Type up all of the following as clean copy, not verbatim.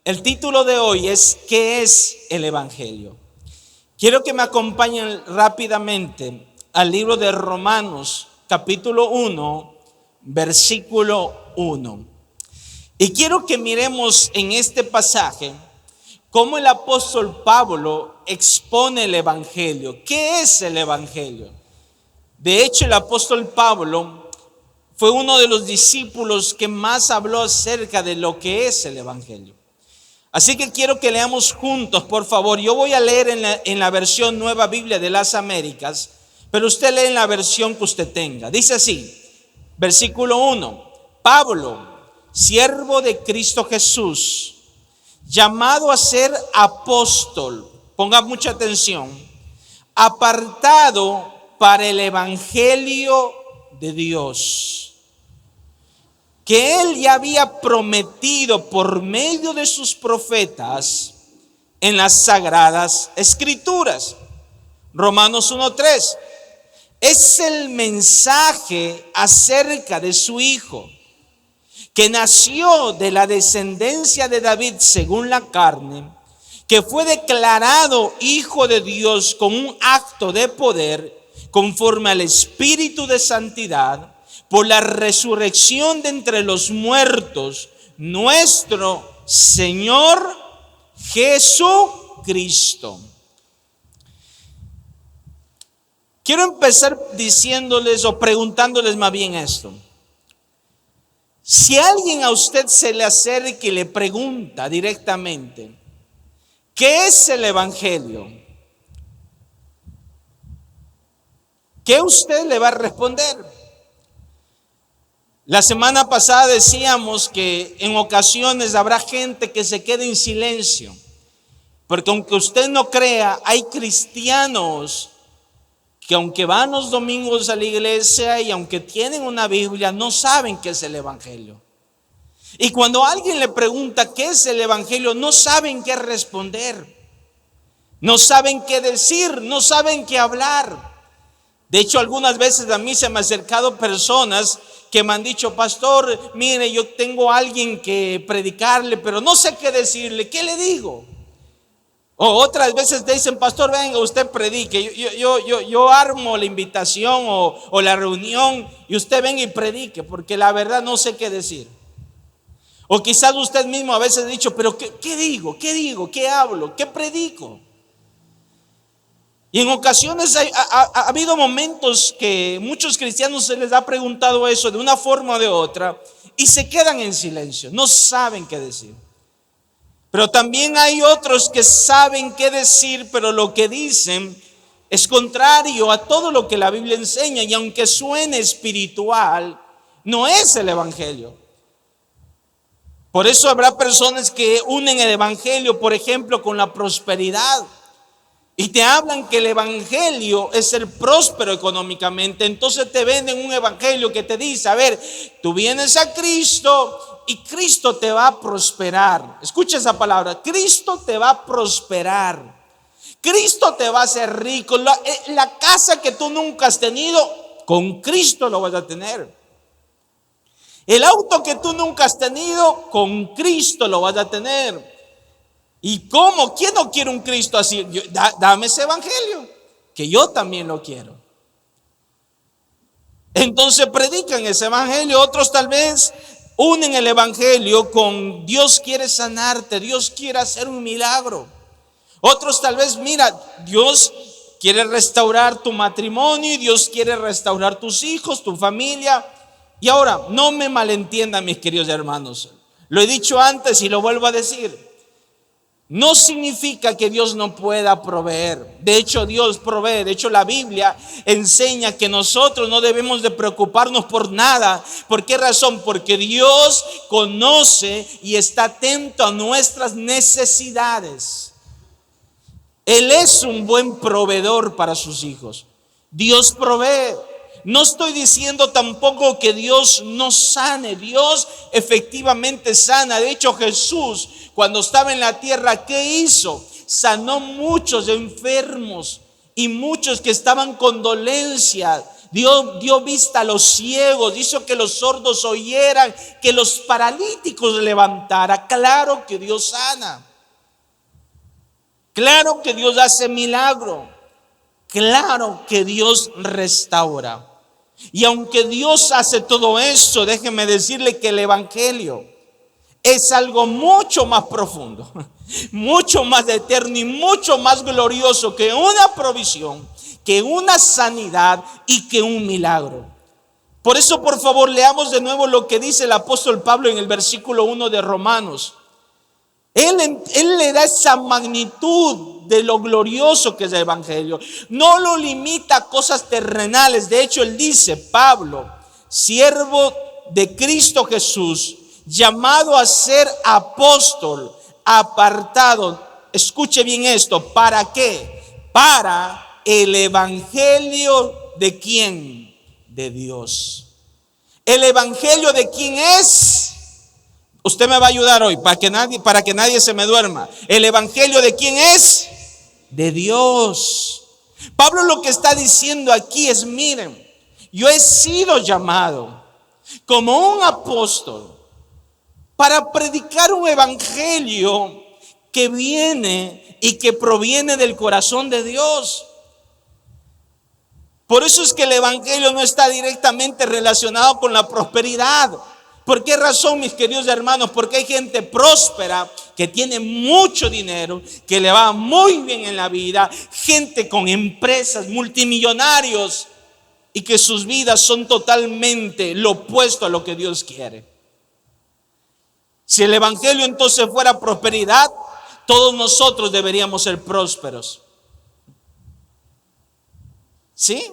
El título de hoy es ¿qué es el Evangelio? Quiero que me acompañen rápidamente al libro de Romanos, capítulo 1, versículo 1. Y quiero que miremos en este pasaje cómo el apóstol Pablo expone el Evangelio. ¿Qué es el Evangelio? De hecho, el apóstol Pablo fue uno de los discípulos que más habló acerca de lo que es el Evangelio. Así que quiero que leamos juntos, por favor. Yo voy a leer en la versión Nueva Biblia de las Américas, pero usted lee en la versión que usted tenga. Dice así, versículo 1. Pablo, siervo de Cristo Jesús, llamado a ser apóstol, ponga mucha atención, apartado para el Evangelio de Dios, que él ya había prometido por medio de sus profetas en las sagradas escrituras. Romanos 1:3. Es el mensaje acerca de su Hijo, que nació de la descendencia de David según la carne, que fue declarado Hijo de Dios con un acto de poder conforme al Espíritu de santidad, por la resurrección de entre los muertos, nuestro Señor Jesucristo. Quiero empezar diciéndoles o preguntándoles más bien esto. Si alguien a usted se le acerca y le pregunta directamente, ¿qué es el Evangelio? ¿Qué usted le va a responder? La semana pasada decíamos que en ocasiones habrá gente que se quede en silencio, porque aunque usted no crea, hay cristianos que aunque van los domingos a la iglesia y aunque tienen una Biblia, no saben qué es el Evangelio. Y cuando alguien le pregunta qué es el Evangelio, no saben qué responder, no saben qué decir, no saben qué hablar. De hecho, algunas veces a mí se me han acercado personas que me han dicho, pastor, mire, yo tengo a alguien que predicarle, pero no sé qué decirle, ¿qué le digo? O otras veces te dicen, pastor, venga, usted predique, yo armo la invitación o la reunión y usted venga y predique, porque la verdad no sé qué decir. O quizás usted mismo a veces ha dicho, pero ¿qué digo? ¿Qué digo? ¿Qué hablo? ¿Qué predico? Y en ocasiones ha habido momentos que muchos cristianos se les ha preguntado eso de una forma o de otra y se quedan en silencio, no saben qué decir. Pero también hay otros que saben qué decir, pero lo que dicen es contrario a todo lo que la Biblia enseña, y aunque suene espiritual, no es el Evangelio. Por eso habrá personas que unen el Evangelio, por ejemplo, con la prosperidad. Y te hablan que el Evangelio es ser próspero económicamente. Entonces te venden un Evangelio que te dice, a ver, tú vienes a Cristo y Cristo te va a prosperar. Escucha esa palabra, Cristo te va a prosperar. Cristo te va a hacer rico. La casa que tú nunca has tenido, con Cristo lo vas a tener. El auto que tú nunca has tenido, con Cristo lo vas a tener. ¿Y cómo? ¿Quién no quiere un Cristo así? Dame ese Evangelio, que yo también lo quiero. Entonces predican ese Evangelio. Otros tal vez unen el Evangelio con Dios quiere sanarte, Dios quiere hacer un milagro. Otros tal vez, mira, Dios quiere restaurar tu matrimonio y Dios quiere restaurar tus hijos, tu familia. Y ahora, no me malentiendan, mis queridos hermanos. Lo he dicho antes y lo vuelvo a decir. No significa que Dios no pueda proveer. De hecho, Dios provee. De hecho, la Biblia enseña que nosotros no debemos de preocuparnos por nada. ¿Por qué razón? Porque Dios conoce y está atento a nuestras necesidades. Él es un buen proveedor para sus hijos. Dios provee. No estoy diciendo tampoco que Dios no sane. Dios efectivamente sana. De hecho, Jesús, cuando estaba en la tierra, ¿qué hizo? Sanó muchos enfermos y muchos que estaban con dolencias Dios dio vista a los ciegos, hizo que los sordos oyeran, que los paralíticos levantara. Claro que Dios sana. Claro que Dios hace milagro. Claro que Dios restaura. Y aunque Dios hace todo eso, déjeme decirle que el evangelio es algo mucho más profundo, mucho más eterno y mucho más glorioso que una provisión, que una sanidad y que un milagro. Por eso, por favor, leamos de nuevo lo que dice el apóstol Pablo en el versículo 1 de Romanos. Él le da esa magnitud de lo glorioso que es el evangelio. No lo limita a cosas terrenales. De hecho, él dice, Pablo, siervo de Cristo Jesús, llamado a ser apóstol, apartado. Escuche bien esto. ¿Para qué? Para el evangelio de ¿quién? De Dios. ¿El evangelio de quién es? Usted me va a ayudar hoy para que nadie se me duerma. ¿El evangelio de quién es? De Dios. Pablo lo que está diciendo aquí es, miren, yo he sido llamado como un apóstol para predicar un evangelio que viene y que proviene del corazón de Dios. Por eso es que el evangelio no está directamente relacionado con la prosperidad. ¿Por qué razón, mis queridos hermanos? Porque hay gente próspera que tiene mucho dinero, que le va muy bien en la vida, gente con empresas, multimillonarios, y que sus vidas son totalmente lo opuesto a lo que Dios quiere. Si el evangelio entonces fuera prosperidad, todos nosotros deberíamos ser prósperos. ¿Sí?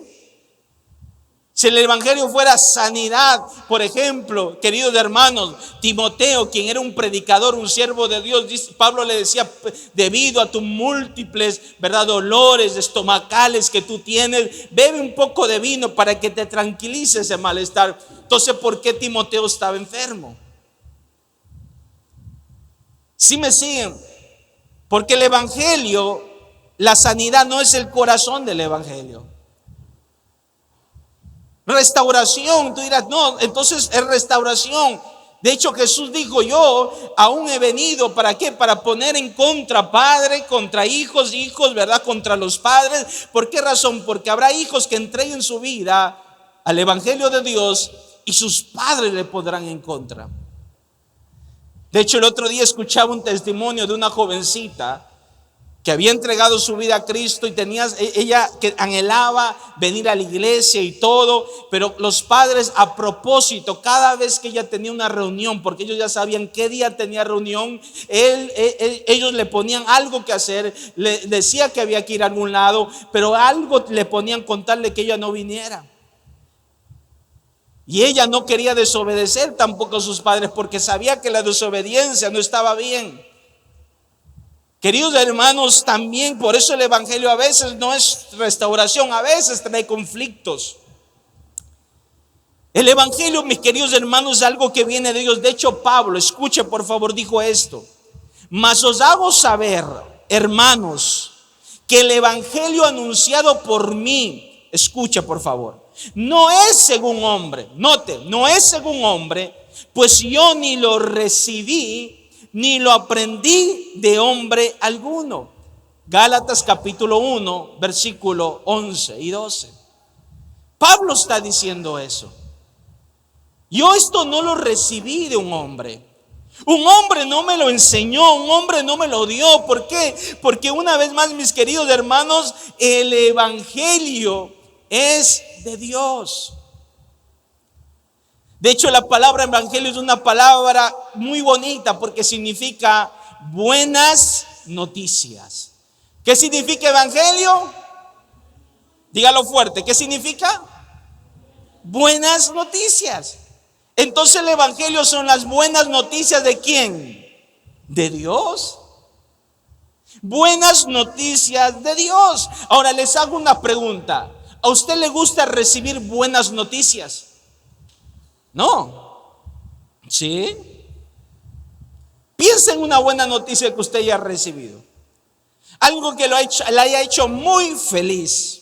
Si el evangelio fuera sanidad, por ejemplo, queridos hermanos, Timoteo, quien era un predicador, un siervo de Dios, Pablo le decía, debido a tus múltiples, dolores estomacales que tú tienes, bebe un poco de vino para que te tranquilice ese malestar. Entonces, ¿por qué Timoteo estaba enfermo? ¿Sí me siguen? Porque el evangelio, la sanidad no es el corazón del evangelio. Restauración, tú dirás, no, entonces es restauración. De hecho, Jesús dijo, yo aún he venido, ¿para qué? Para poner en contra padre, contra hijos, contra los padres. ¿Por qué razón? Porque habrá hijos que entreguen su vida al evangelio de Dios y sus padres le pondrán en contra. De hecho, el otro día escuchaba un testimonio de una jovencita que había entregado su vida a Cristo y ella que anhelaba venir a la iglesia y todo, pero los padres, a propósito, cada vez que ella tenía una reunión, porque ellos ya sabían qué día tenía reunión, ellos le ponían algo que hacer, le decía que había que ir a algún lado, pero algo le ponían contarle que ella no viniera. Y ella no quería desobedecer tampoco a sus padres porque sabía que la desobediencia no estaba bien. Queridos hermanos, también por eso el evangelio a veces no es restauración, a veces trae conflictos. El evangelio, mis queridos hermanos, es algo que viene de Dios. De hecho, Pablo, escuche por favor, dijo esto: mas os hago saber, hermanos, que el evangelio anunciado por mí, escucha por favor, no es según hombre. Note, no es según hombre, pues yo ni lo recibí ni lo aprendí de hombre alguno. Gálatas capítulo 1, versículo 11 y 12. Pablo está diciendo eso. Yo esto no lo recibí de un hombre. Un hombre no me lo enseñó, un hombre no me lo dio. ¿Por qué? Porque una vez más, mis queridos hermanos, el evangelio es de Dios. De hecho, la palabra evangelio es una palabra muy bonita porque significa buenas noticias. ¿Qué significa evangelio? Dígalo fuerte. ¿Qué significa? Buenas noticias. Entonces el evangelio son las buenas noticias ¿de quién? De Dios. Buenas noticias de Dios. Ahora les hago una pregunta. ¿A usted le gusta recibir buenas noticias? No. ¿Sí? Piensa en una buena noticia que usted ya ha recibido. Algo que le haya hecho muy feliz.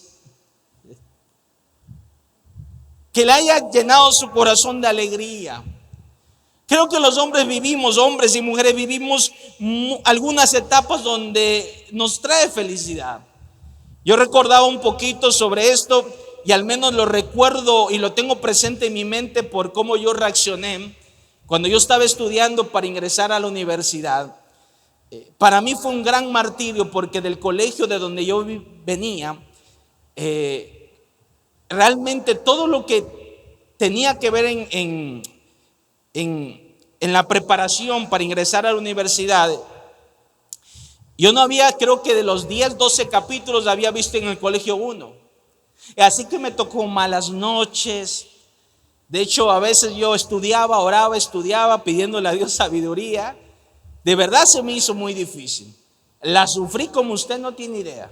que le haya llenado su corazón de alegría. Creo que los hombres vivimos, hombres y mujeres vivimos algunas etapas donde nos trae felicidad. Yo recordaba un poquito sobre esto y al menos lo recuerdo y lo tengo presente en mi mente por cómo yo reaccioné cuando yo estaba estudiando para ingresar a la universidad. Para mí fue un gran martirio porque del colegio de donde yo venía, realmente todo lo que tenía que ver en la preparación para ingresar a la universidad, yo no había, creo que de los 10, 12 capítulos había visto en el colegio uno. Así que me tocó malas noches. De hecho, a veces yo estudiaba, oraba, estudiaba, pidiéndole a Dios sabiduría. De verdad se me hizo muy difícil. La sufrí como usted no tiene idea.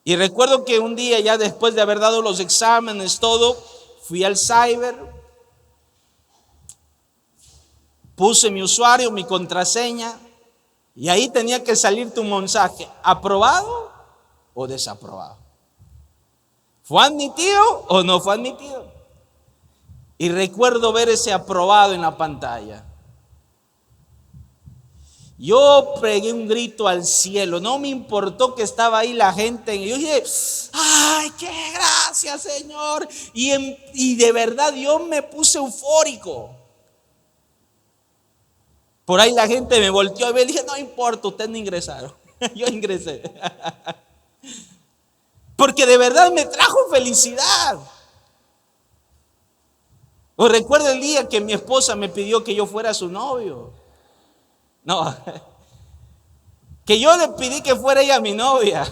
Y recuerdo que un día, ya después de haber dado los exámenes, todo, fui al cyber, puse mi usuario, mi contraseña, y ahí tenía que salirte un mensaje: ¿aprobado o desaprobado? ¿Fue admitido o no fue admitido? Y recuerdo ver ese aprobado en la pantalla. Yo pegué un grito al cielo, no me importó que estaba ahí la gente. Y yo dije: ¡ay, qué gracias, Señor! Y de verdad yo me puse eufórico. Por ahí la gente me volteó a ver y dije: no importa, ustedes no ingresaron. Yo ingresé. Porque de verdad me trajo felicidad. O recuerdo el día que mi esposa me pidió que yo fuera su novio. No, que yo le pedí que fuera ella mi novia.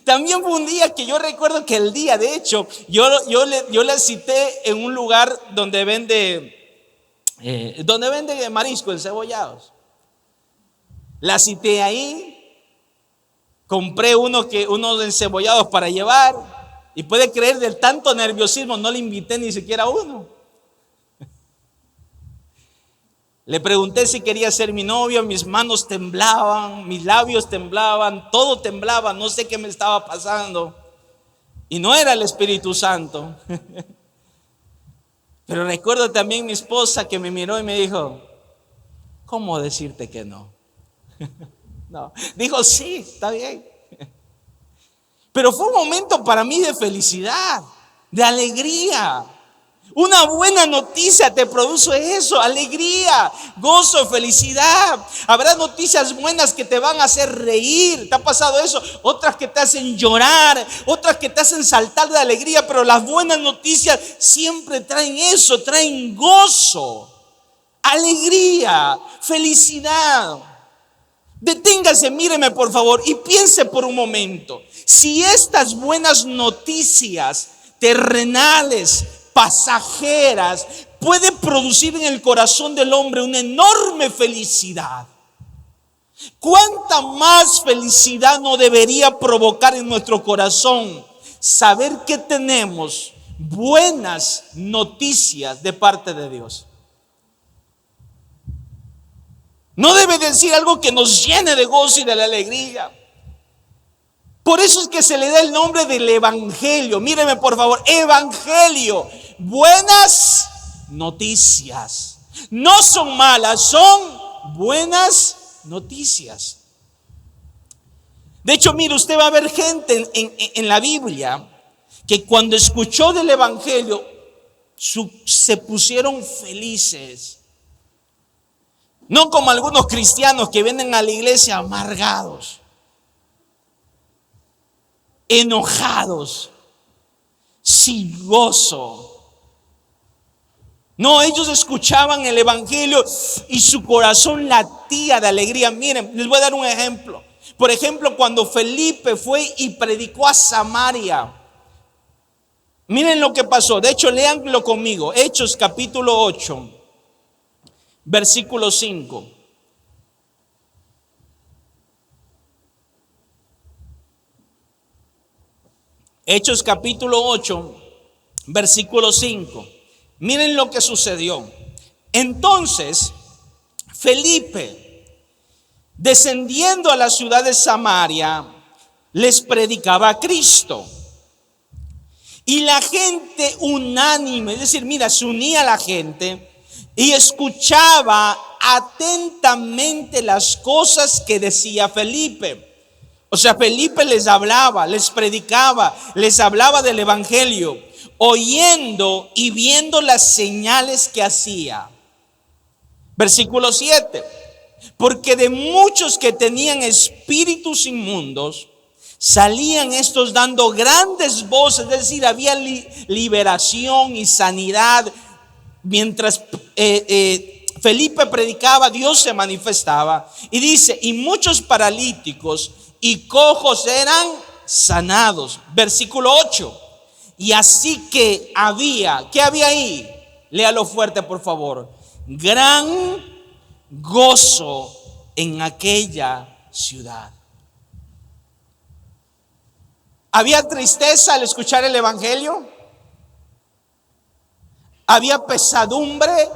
También fue un día que yo recuerdo que el día, de hecho, yo la cité en un lugar donde vende marisco, encebollados. La cité ahí, compré unos encebollados para llevar, y puede creer, del tanto nerviosismo no le invité ni siquiera uno. Le pregunté si quería ser mi novio, mis manos temblaban, mis labios temblaban, todo temblaba, no sé qué me estaba pasando. Y no era el Espíritu Santo. Pero recuerdo también mi esposa que me miró y me dijo: ¿cómo decirte que no? No, dijo: sí, está bien. Pero fue un momento para mí de felicidad, de alegría. Una buena noticia te produce eso: alegría, gozo, felicidad. Habrá noticias buenas que te van a hacer reír. ¿Te ha pasado eso? Otras que te hacen llorar, otras que te hacen saltar de alegría. Pero las buenas noticias siempre traen eso, traen gozo, alegría, felicidad. Deténgase, míreme por favor y piense por un momento. Si estas buenas noticias terrenales, pasajeras, puede producir en el corazón del hombre una enorme felicidad, ¿cuánta más felicidad no debería provocar en nuestro corazón saber que tenemos buenas noticias de parte de Dios? No debe decir algo que nos llene de gozo y de la alegría. Por eso es que se le da el nombre del evangelio. Míreme por favor, evangelio. Buenas noticias. No son malas, son buenas noticias. De hecho, mire, usted va a ver gente en la Biblia que cuando escuchó del evangelio se pusieron felices. No como algunos cristianos que vienen a la iglesia amargados, enojados, sin gozo. No, ellos escuchaban el evangelio y su corazón latía de alegría. Miren, les voy a dar un ejemplo. Por ejemplo, cuando Felipe fue y predicó a Samaria, miren lo que pasó. De hecho, léanlo conmigo. Hechos capítulo 8. Versículo 5. Hechos capítulo 8, versículo 5. Miren lo que sucedió. Entonces, Felipe, descendiendo a la ciudad de Samaria, les predicaba a Cristo. Y la gente unánime, es decir, mira, se unía la gente y escuchaba atentamente las cosas que decía Felipe. O sea, Felipe les hablaba, les predicaba, les hablaba del evangelio, oyendo y viendo las señales que hacía. Versículo 7. Porque de muchos que tenían espíritus inmundos, salían estos dando grandes voces, es decir, había liberación y sanidad. Mientras Felipe predicaba, Dios se manifestaba. Y dice, y muchos paralíticos y cojos eran sanados. Versículo 8. Y así que había, ¿qué había ahí? Léalo fuerte, por favor. Gran gozo en aquella ciudad. ¿Había tristeza al escuchar el evangelio? ¿Había pesadumbre?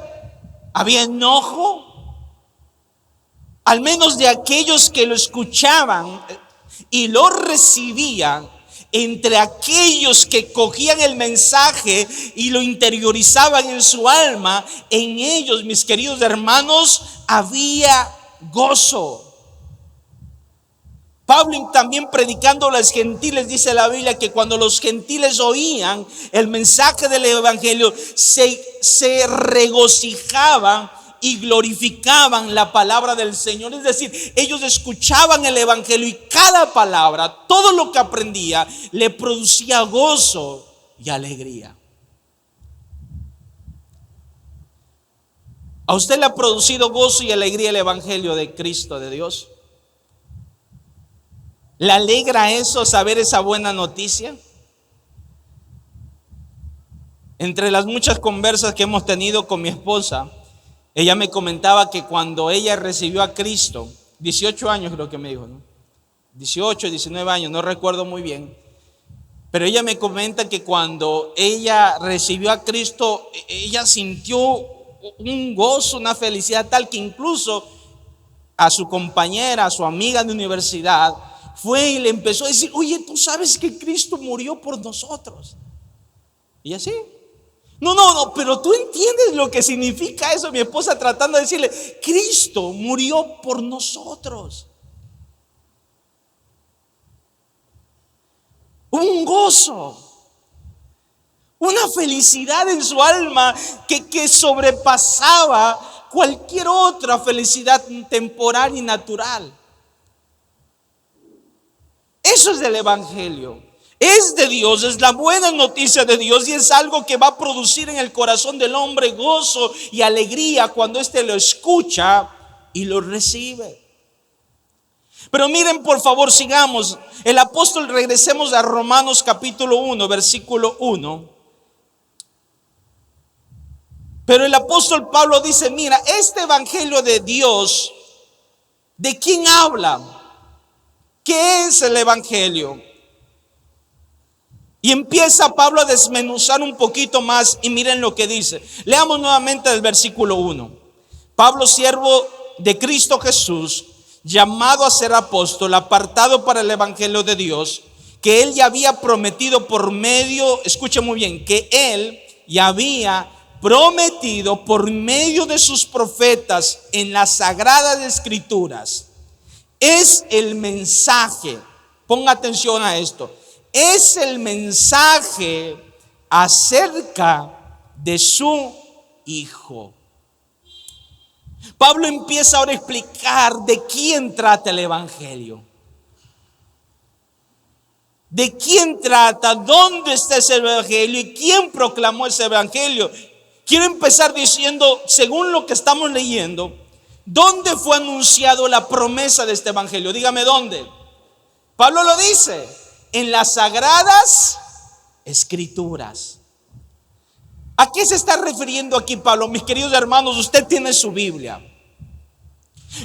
¿Había enojo? Al menos de aquellos que lo escuchaban y lo recibían. Entre aquellos que cogían el mensaje y lo interiorizaban en su alma, en ellos, mis queridos hermanos, había gozo. Pablo también predicando a los gentiles, dice la Biblia, que cuando los gentiles oían el mensaje del evangelio, se regocijaban y glorificaban la palabra del Señor. Es decir, ellos escuchaban el evangelio y cada palabra, todo lo que aprendía, le producía gozo y alegría. ¿A usted le ha producido gozo y alegría el evangelio de Cristo, de Dios? ¿Le alegra eso, saber esa buena noticia? Entre las muchas conversas que hemos tenido con mi esposa, ella me comentaba que cuando ella recibió a Cristo, 18 años creo que me dijo, ¿no? 18, 19 años, no recuerdo muy bien. Pero ella me comenta que cuando ella recibió a Cristo, ella sintió un gozo, una felicidad tal que incluso a su compañera, a su amiga de universidad, fue y le empezó a decir, oye, ¿tú sabes que Cristo murió por nosotros? Y así. No, pero tú entiendes lo que significa eso. Mi esposa tratando de decirle, Cristo murió por nosotros. Un gozo, una felicidad en su alma que sobrepasaba cualquier otra felicidad temporal y natural. Eso es del evangelio. Es de Dios, es la buena noticia de Dios y es algo que va a producir en el corazón del hombre gozo y alegría cuando éste lo escucha y lo recibe. Pero miren, por favor, sigamos. El apóstol, regresemos a Romanos capítulo 1, versículo 1. Pero el apóstol Pablo dice, mira, este evangelio de Dios, ¿de quién habla? ¿Qué es el evangelio? Y empieza Pablo a desmenuzar un poquito más y miren lo que dice. Leamos nuevamente el versículo 1. Pablo, siervo de Cristo Jesús, llamado a ser apóstol, apartado para el evangelio de Dios, que él ya había prometido por medio, escuche muy bien, que él ya había prometido por medio de sus profetas en las sagradas escrituras. Es el mensaje, ponga atención a esto. Es el mensaje acerca de su Hijo. Pablo empieza ahora a explicar de quién trata el evangelio. ¿De quién trata? ¿Dónde está ese evangelio? ¿Y quién proclamó ese evangelio? Quiero empezar diciendo, según lo que estamos leyendo, ¿dónde fue anunciado la promesa de este evangelio? Dígame dónde. Pablo lo dice. En las sagradas escrituras. ¿A qué se está refiriendo aquí Pablo? Mis queridos hermanos, usted tiene su Biblia.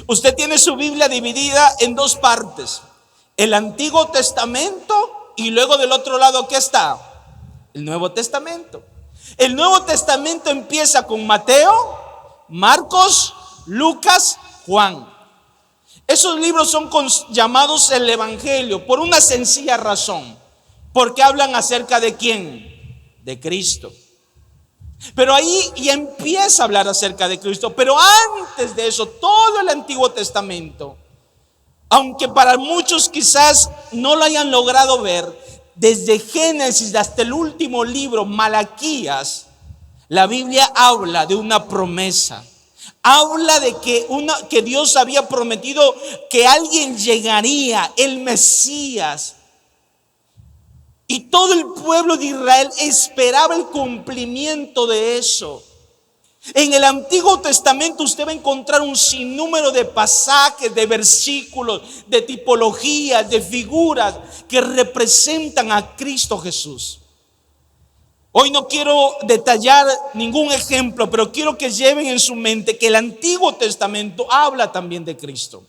Usted tiene su Biblia dividida en dos partes. El Antiguo Testamento y luego del otro lado, ¿qué está? El Nuevo Testamento. El Nuevo Testamento empieza con Mateo, Marcos, Lucas, Juan. Esos libros son llamados el evangelio por una sencilla razón. Porque hablan acerca de quién. de Cristo. Pero ahí ya empieza a hablar acerca de Cristo. Pero antes de eso, todo el Antiguo Testamento, aunque para muchos quizás no lo hayan logrado ver, desde Génesis hasta el último libro, Malaquías, la Biblia habla de una promesa. Habla de que Dios había prometido que alguien llegaría, el Mesías. Y todo el pueblo de Israel esperaba el cumplimiento de eso. En el Antiguo Testamento usted va a encontrar un sinnúmero de pasajes, de versículos, de tipologías, de figuras que representan a Cristo Jesús. Hoy no quiero detallar ningún ejemplo, pero quiero que lleven en su mente que el Antiguo Testamento habla también de Cristo.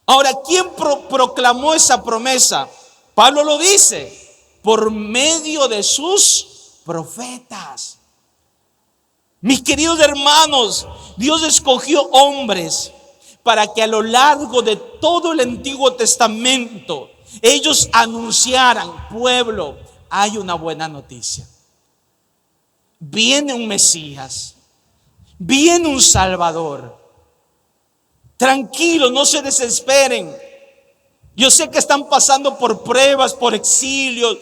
Ahora, ¿quién proclamó esa promesa? Pablo lo dice, por medio de sus profetas. Mis queridos hermanos, Dios escogió hombres para que a lo largo de todo el Antiguo Testamento ellos anunciaran: pueblo, hay una buena noticia. Viene un Mesías, viene un Salvador. Tranquilos, no se desesperen. Yo sé que están pasando por pruebas, por exilios.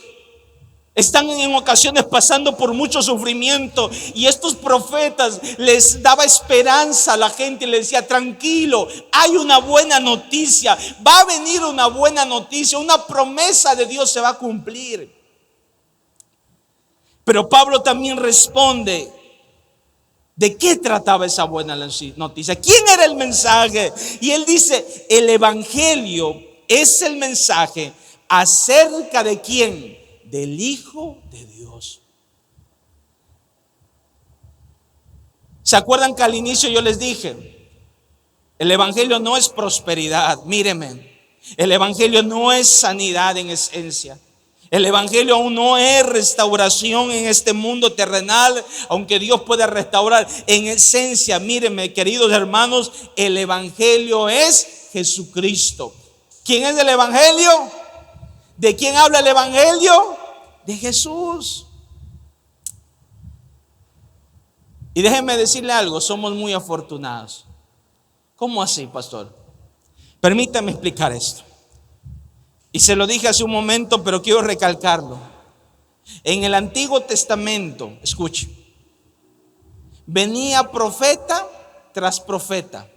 Están en ocasiones pasando por mucho sufrimiento. Y estos profetas les daba esperanza a la gente y les decía: tranquilo, hay una buena noticia. Va a venir una buena noticia. Una promesa de Dios se va a cumplir. Pero Pablo también responde: ¿de qué trataba esa buena noticia? ¿Quién era el mensaje? Y él dice: el evangelio es el mensaje acerca de quién, del Hijo de Dios. ¿Se acuerdan que al inicio yo les dije: el evangelio no es prosperidad? Míreme, el evangelio no es sanidad en esencia. El evangelio aún no es restauración en este mundo terrenal, aunque Dios puede restaurar en esencia. Míreme, queridos hermanos, el evangelio es Jesucristo. ¿Quién es el evangelio? ¿De quién habla el evangelio? De Jesús. Y déjenme decirle algo, somos muy afortunados. ¿Cómo así, pastor? Permítame explicar esto. Y se lo dije hace un momento, pero quiero recalcarlo. En el Antiguo Testamento, escuche, venía profeta tras profeta,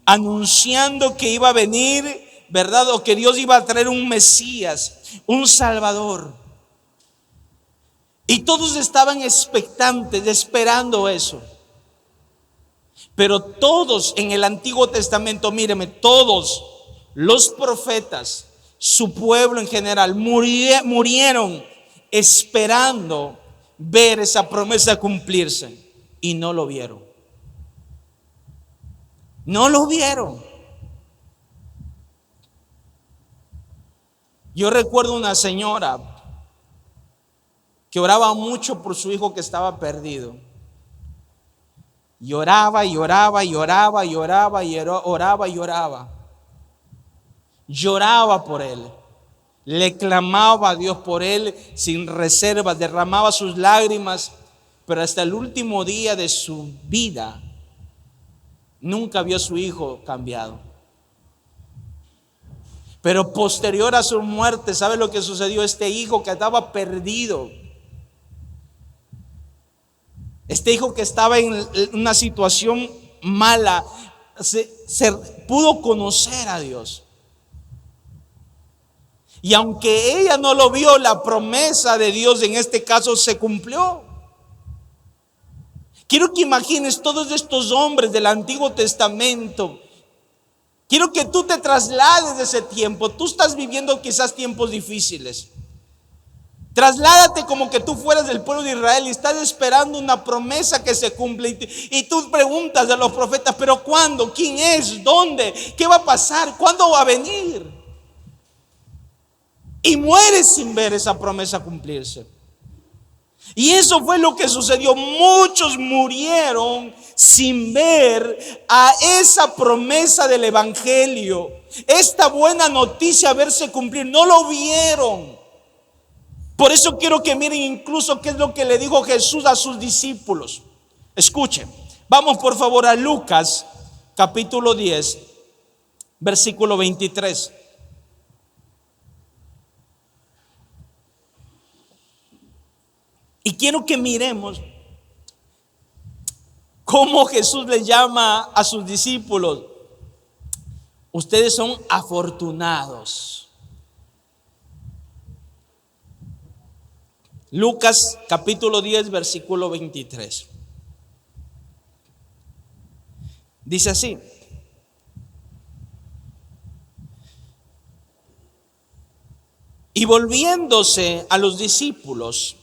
anunciando que iba a venir, ¿verdad? O que Dios iba a traer un Mesías, un Salvador. Y todos estaban expectantes, esperando eso. Pero todos en el Antiguo Testamento, míreme, todos los profetas, su pueblo en general, murieron esperando ver esa promesa cumplirse. Y no lo vieron. No lo vieron. Yo recuerdo una señora que oraba mucho por su hijo que estaba perdido. Lloraba y oraba y oraba y oraba y oraba y oraba. Lloraba por él. Le clamaba a Dios por él sin reservas, derramaba sus lágrimas, pero hasta el último día de su vida nunca vio a su hijo cambiado. Pero posterior a su muerte, ¿sabe lo que sucedió? Este hijo que estaba perdido, este hijo que estaba en una situación mala, se pudo conocer a Dios. Y aunque ella no lo vio, la promesa de Dios en este caso se cumplió. Quiero que imagines todos estos hombres del Antiguo Testamento. Quiero que tú te traslades de ese tiempo. Tú estás viviendo quizás tiempos difíciles. Trasládate como que tú fueras del pueblo de Israel y estás esperando una promesa que se cumple. Y tú preguntas a los profetas: ¿pero cuándo? ¿Quién es? ¿Dónde? ¿Qué va a pasar? ¿Cuándo va a venir? Y mueres sin ver esa promesa cumplirse. Y eso fue lo que sucedió. Muchos murieron sin ver a esa promesa del evangelio, esta buena noticia verse cumplir. No lo vieron. Por eso quiero que miren incluso qué es lo que le dijo Jesús a sus discípulos. Escuchen, vamos por favor a Lucas capítulo 10, versículo 23. Y quiero que miremos cómo Jesús le llama a sus discípulos: ustedes son afortunados. Lucas capítulo 10, versículo 23. Dice así: y volviéndose a los discípulos,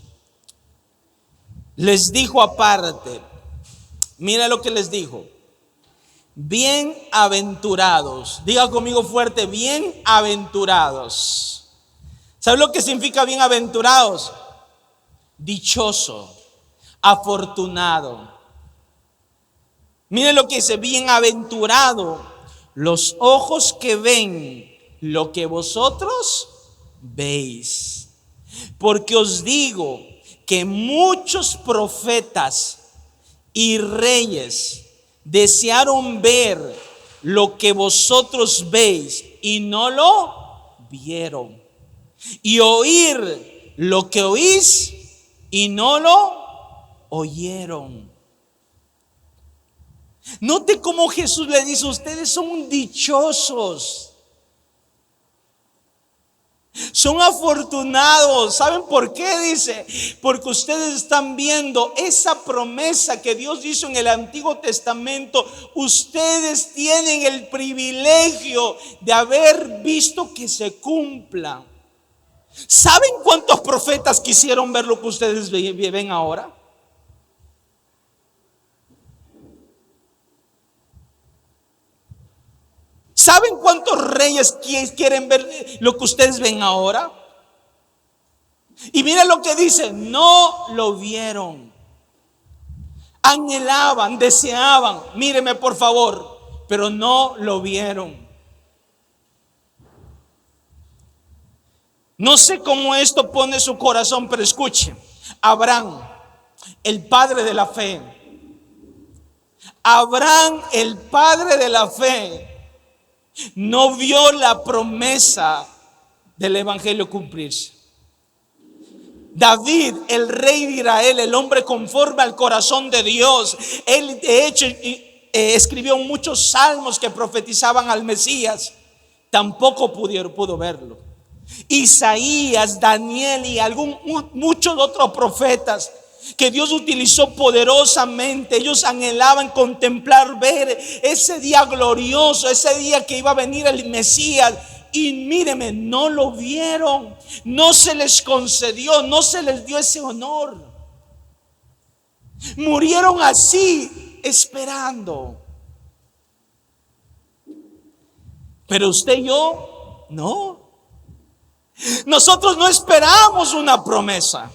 les dijo aparte, mira lo que les dijo: bienaventurados. Diga conmigo fuerte: bienaventurados. ¿Sabe lo que significa bienaventurados? Dichoso, afortunado. Mire lo que dice: bienaventurado los ojos que ven lo que vosotros veis. Porque os digo que muchos profetas y reyes desearon ver lo que vosotros veis y no lo vieron, y oír lo que oís y no lo oyeron. Note cómo Jesús le dice: ustedes son dichosos, son afortunados. ¿Saben por qué? Dice: porque ustedes están viendo esa promesa que Dios hizo en el Antiguo Testamento. Ustedes tienen el privilegio de haber visto que se cumpla. ¿Saben cuántos profetas quisieron ver lo que ustedes ven ahora? ¿Saben cuántos reyes quieren ver lo que ustedes ven ahora? Y mira lo que dice: no lo vieron. Anhelaban, deseaban, míreme por favor, pero no lo vieron. No sé cómo esto pone su corazón, pero escuche. Abraham, el padre de la fe. Abraham, el padre de la fe, no vio la promesa del evangelio cumplirse. David, el rey de Israel, el hombre conforme al corazón de Dios, él de hecho escribió muchos salmos que profetizaban al Mesías, tampoco pudo verlo. Isaías, Daniel y muchos otros profetas que Dios utilizó poderosamente, ellos anhelaban contemplar, ver ese día glorioso, ese día que iba a venir el Mesías. Y míreme, no lo vieron, no se les concedió, no se les dio ese honor. Murieron así, esperando. Pero usted y yo, no. Nosotros no esperamos una promesa.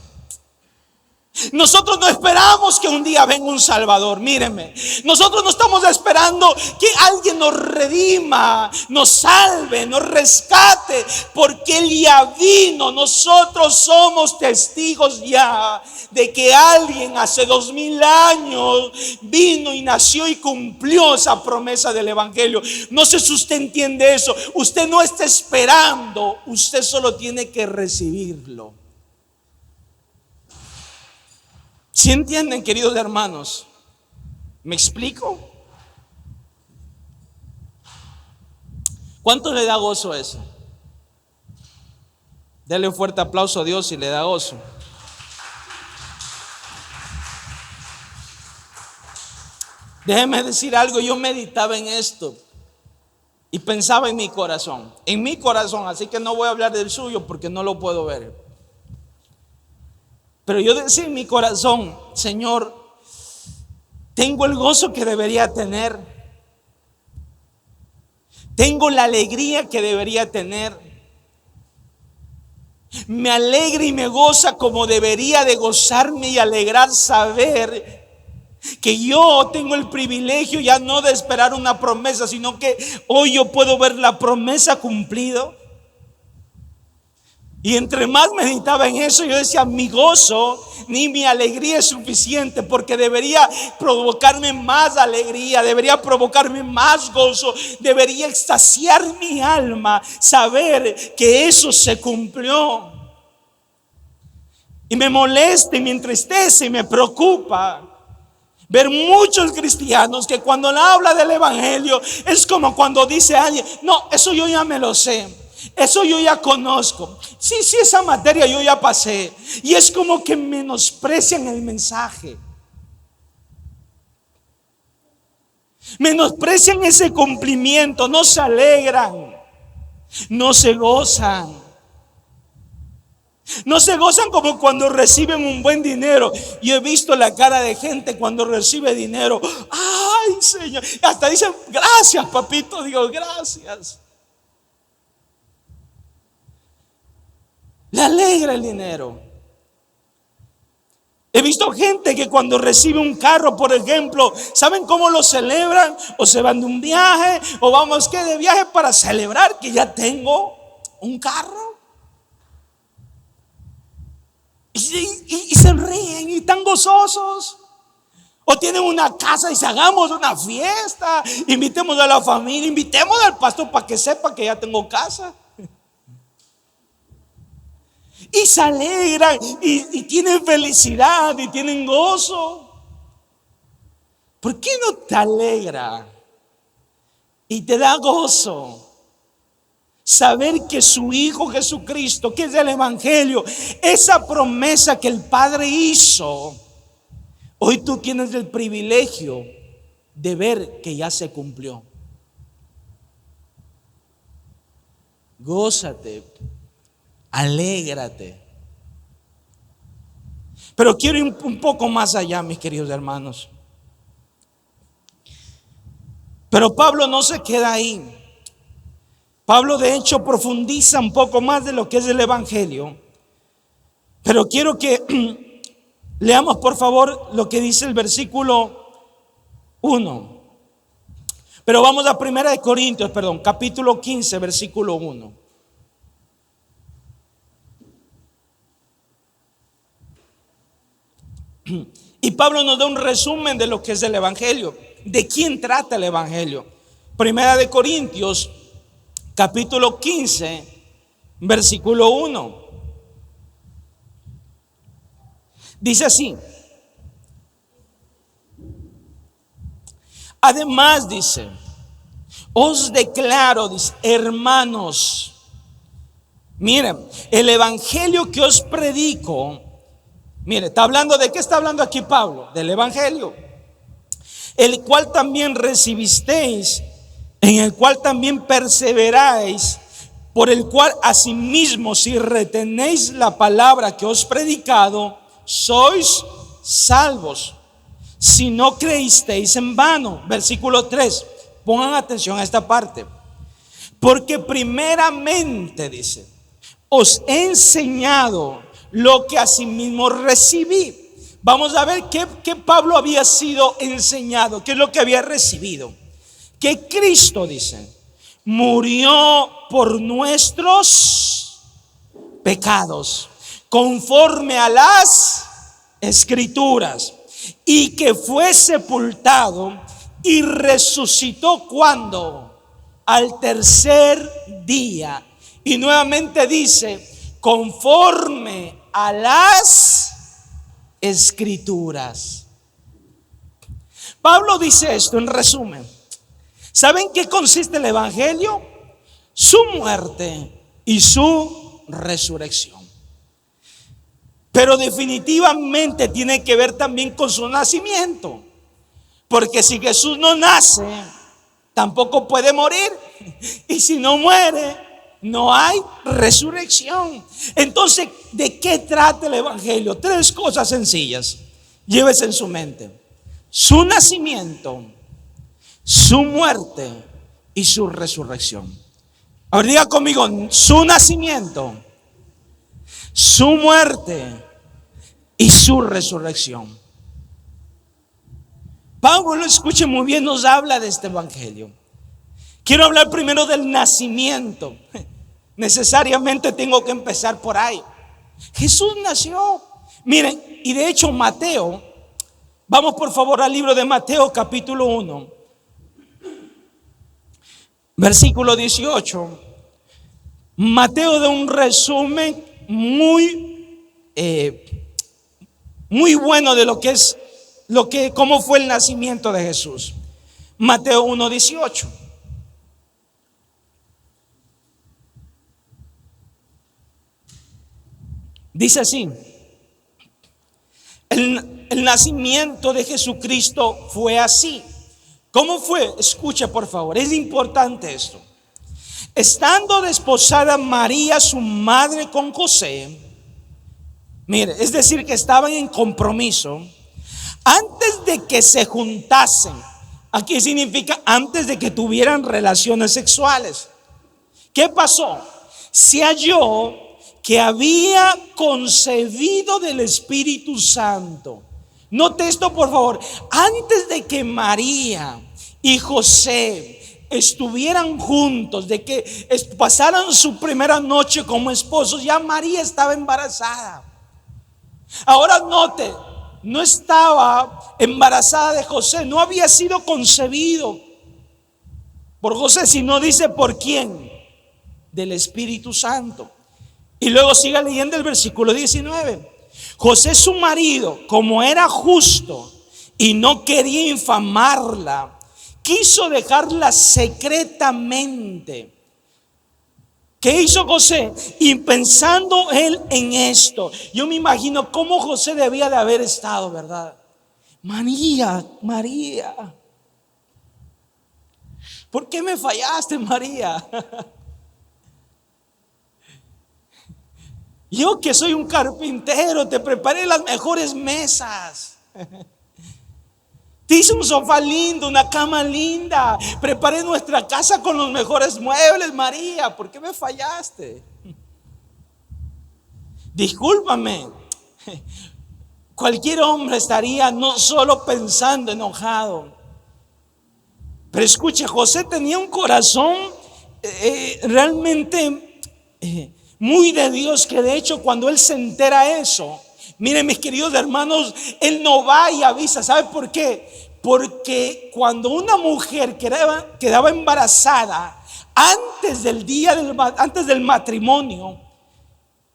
Nosotros no esperamos que un día venga un Salvador. Míreme, nosotros no estamos esperando que alguien nos redima, nos salve, nos rescate, porque Él ya vino. Nosotros somos testigos ya de que alguien hace 2000 años vino y nació y cumplió esa promesa del evangelio. No sé si usted entiende eso. Usted no está esperando, usted solo tiene que recibirlo. ¿Sí entienden, queridos hermanos? ¿Me explico? ¿Cuánto le da gozo eso? Dele un fuerte aplauso a Dios si le da gozo. Déjeme decir algo. Yo meditaba en esto y pensaba en mi corazón, así que no voy a hablar del suyo porque no lo puedo ver. Pero yo decía en mi corazón: Señor, tengo el gozo que debería tener, tengo la alegría que debería tener, me alegra y me goza como debería de gozarme y alegrar saber que yo tengo el privilegio ya no de esperar una promesa, sino que hoy yo puedo ver la promesa cumplida. Y entre más meditaba en eso, yo decía, mi gozo ni mi alegría es suficiente, porque debería provocarme más alegría, debería provocarme más gozo, debería extasiar mi alma saber que eso se cumplió. Y me molesta y me entristece y me preocupa ver muchos cristianos que cuando habla del evangelio es como cuando dice alguien, no, eso yo ya me lo sé, eso yo ya conozco, sí, esa materia yo ya pasé. Y es como que menosprecian el mensaje, menosprecian ese cumplimiento, no se alegran, no se gozan. No se gozan como cuando reciben un buen dinero. Yo he visto la cara de gente cuando recibe dinero. Ay, Señor. Hasta dicen, gracias, papito. Digo, gracias. Le alegra el dinero. He visto gente que cuando recibe un carro, por ejemplo, ¿saben cómo lo celebran? O se van de un viaje, o vamos que de viaje para celebrar que ya tengo un carro. Y se ríen y están gozosos. O tienen una casa y se hagamos una fiesta, invitemos a la familia, invitemos al pastor para que sepa que ya tengo casa. Y se alegran y tienen felicidad y tienen gozo. ¿Por qué no te alegra y te da gozo saber que su Hijo Jesucristo, que es el evangelio, esa promesa que el Padre hizo, hoy tú tienes el privilegio de ver que ya se cumplió? Gózate, alégrate. Pero quiero ir un poco más allá, mis queridos hermanos. Pero Pablo no se queda ahí. Pablo de hecho profundiza un poco más de lo que es el evangelio. Pero quiero que leamos por favor lo que dice el versículo 1. Pero vamos a 1 de Corintios, capítulo 15, versículo 1. Y Pablo nos da un resumen de lo que es el evangelio, de quién trata el evangelio. 1 de Corintios, capítulo 15, versículo 1. Dice así: además dice, os declaro, dice, hermanos, miren, el evangelio que os predico. Mire, está hablando de qué está hablando aquí Pablo, del evangelio, el cual también recibisteis, en el cual también perseveráis, por el cual asimismo si retenéis la palabra que os predicado, sois salvos, si no creísteis en vano. Versículo 3, pongan atención a esta parte. Porque primeramente, dice, os he enseñado lo que asimismo recibí. Vamos a ver qué Pablo había sido enseñado, qué es lo que había recibido. Que Cristo, dice, murió por nuestros pecados, conforme a las Escrituras, y que fue sepultado y resucitó cuando, al tercer día. Y nuevamente dice, conforme a las Escrituras. Pablo dice esto en resumen. ¿Saben qué consiste el evangelio? Su muerte y su resurrección. Pero definitivamente tiene que ver también con su nacimiento. Porque si Jesús no nace, tampoco puede morir. Y si no muere, no hay resurrección. Entonces, ¿de qué trata el evangelio? 3 cosas sencillas. Llévese en su mente: su nacimiento, su muerte y su resurrección. Ahora diga conmigo: su nacimiento, su muerte y su resurrección. Pablo, escuche muy bien, nos habla de este evangelio. Quiero hablar primero del nacimiento. Necesariamente tengo que empezar por ahí. Jesús nació. Miren, y de hecho Mateo, vamos por favor al libro de Mateo capítulo 1, versículo 18. Mateo da un resumen muy bueno de lo que es, cómo fue el nacimiento de Jesús. Mateo 1:18. Dice así: el nacimiento de Jesucristo fue así. ¿Cómo fue? Escucha por favor, es importante esto. Estando desposada María, su madre, con José, mire, es decir, que estaban en compromiso, antes de que se juntasen. Aquí significa antes de que tuvieran relaciones sexuales. ¿Qué pasó? Se halló que había concebido del Espíritu Santo. Note esto por favor. Antes de que María y José estuvieran juntos, de que pasaran su primera noche como esposos, ya María estaba embarazada. Ahora note, no estaba embarazada de José, no había sido concebido por José, sino dice por quién, del Espíritu Santo. Y luego siga leyendo el versículo 19. José, su marido, como era justo y no quería infamarla, quiso dejarla secretamente. ¿Qué hizo José? Y pensando él en esto, yo me imagino cómo José debía de haber estado, ¿verdad? María, ¿por qué me fallaste, María? Yo que soy un carpintero, te preparé las mejores mesas. Te hice un sofá lindo, una cama linda. Preparé nuestra casa con los mejores muebles, María. ¿Por qué me fallaste? Discúlpame. Cualquier hombre estaría no solo pensando enojado. Pero escuche, José tenía un corazón realmente muy de Dios, que de hecho cuando él se entera eso, miren mis queridos hermanos, él no va y avisa. ¿Sabe por qué? Porque cuando una mujer quedaba embarazada antes del matrimonio,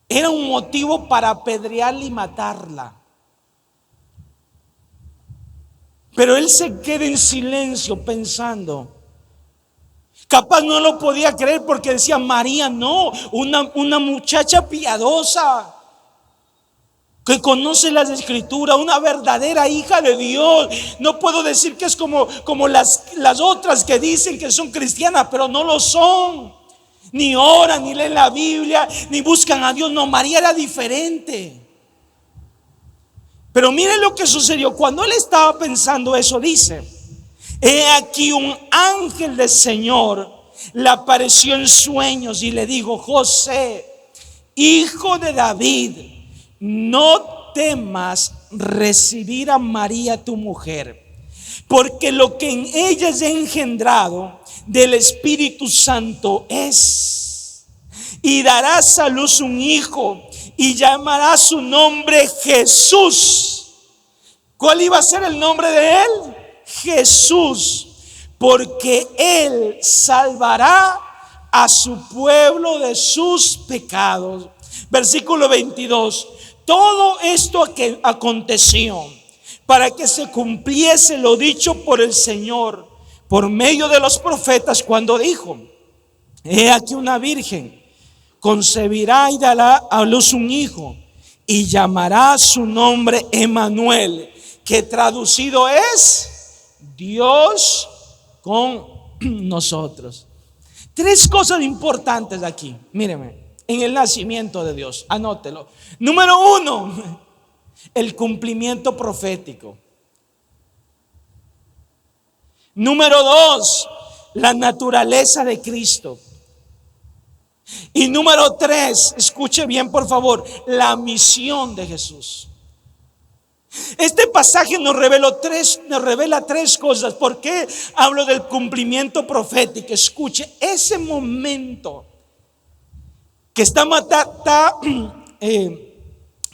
era un motivo para apedrearla y matarla. Pero él se queda en silencio pensando. Capaz no lo podía creer porque decía: María, no, una muchacha piadosa que conoce las escrituras, una verdadera hija de Dios. No puedo decir que es como las otras que dicen que son cristianas, pero no lo son. Ni oran, ni leen la Biblia, ni buscan a Dios. No, María era diferente. Pero miren lo que sucedió. Cuando él estaba pensando eso, dice: he aquí un ángel del Señor le apareció en sueños y le dijo: José, hijo de David, no temas recibir a María tu mujer, porque lo que en ella es engendrado del Espíritu Santo es, y darás a luz un hijo y llamará su nombre Jesús. ¿Cuál iba a ser el nombre de él? Jesús, porque él salvará a su pueblo de sus pecados. Versículo 22. Todo esto que aconteció para que se cumpliese lo dicho por el Señor por medio de los profetas, cuando dijo: he aquí una virgen concebirá y dará a luz un hijo y llamará su nombre Emmanuel, que traducido es Dios con nosotros. Tres cosas importantes aquí, míreme, en el nacimiento de Dios, anótelo. Número 1, el cumplimiento profético. Número 2, la naturaleza de Cristo. Y número 3, escuche bien por favor, la misión de Jesús. Este pasaje nos revela tres cosas. ¿Por qué hablo del cumplimiento profético? Escuche, ese momento que está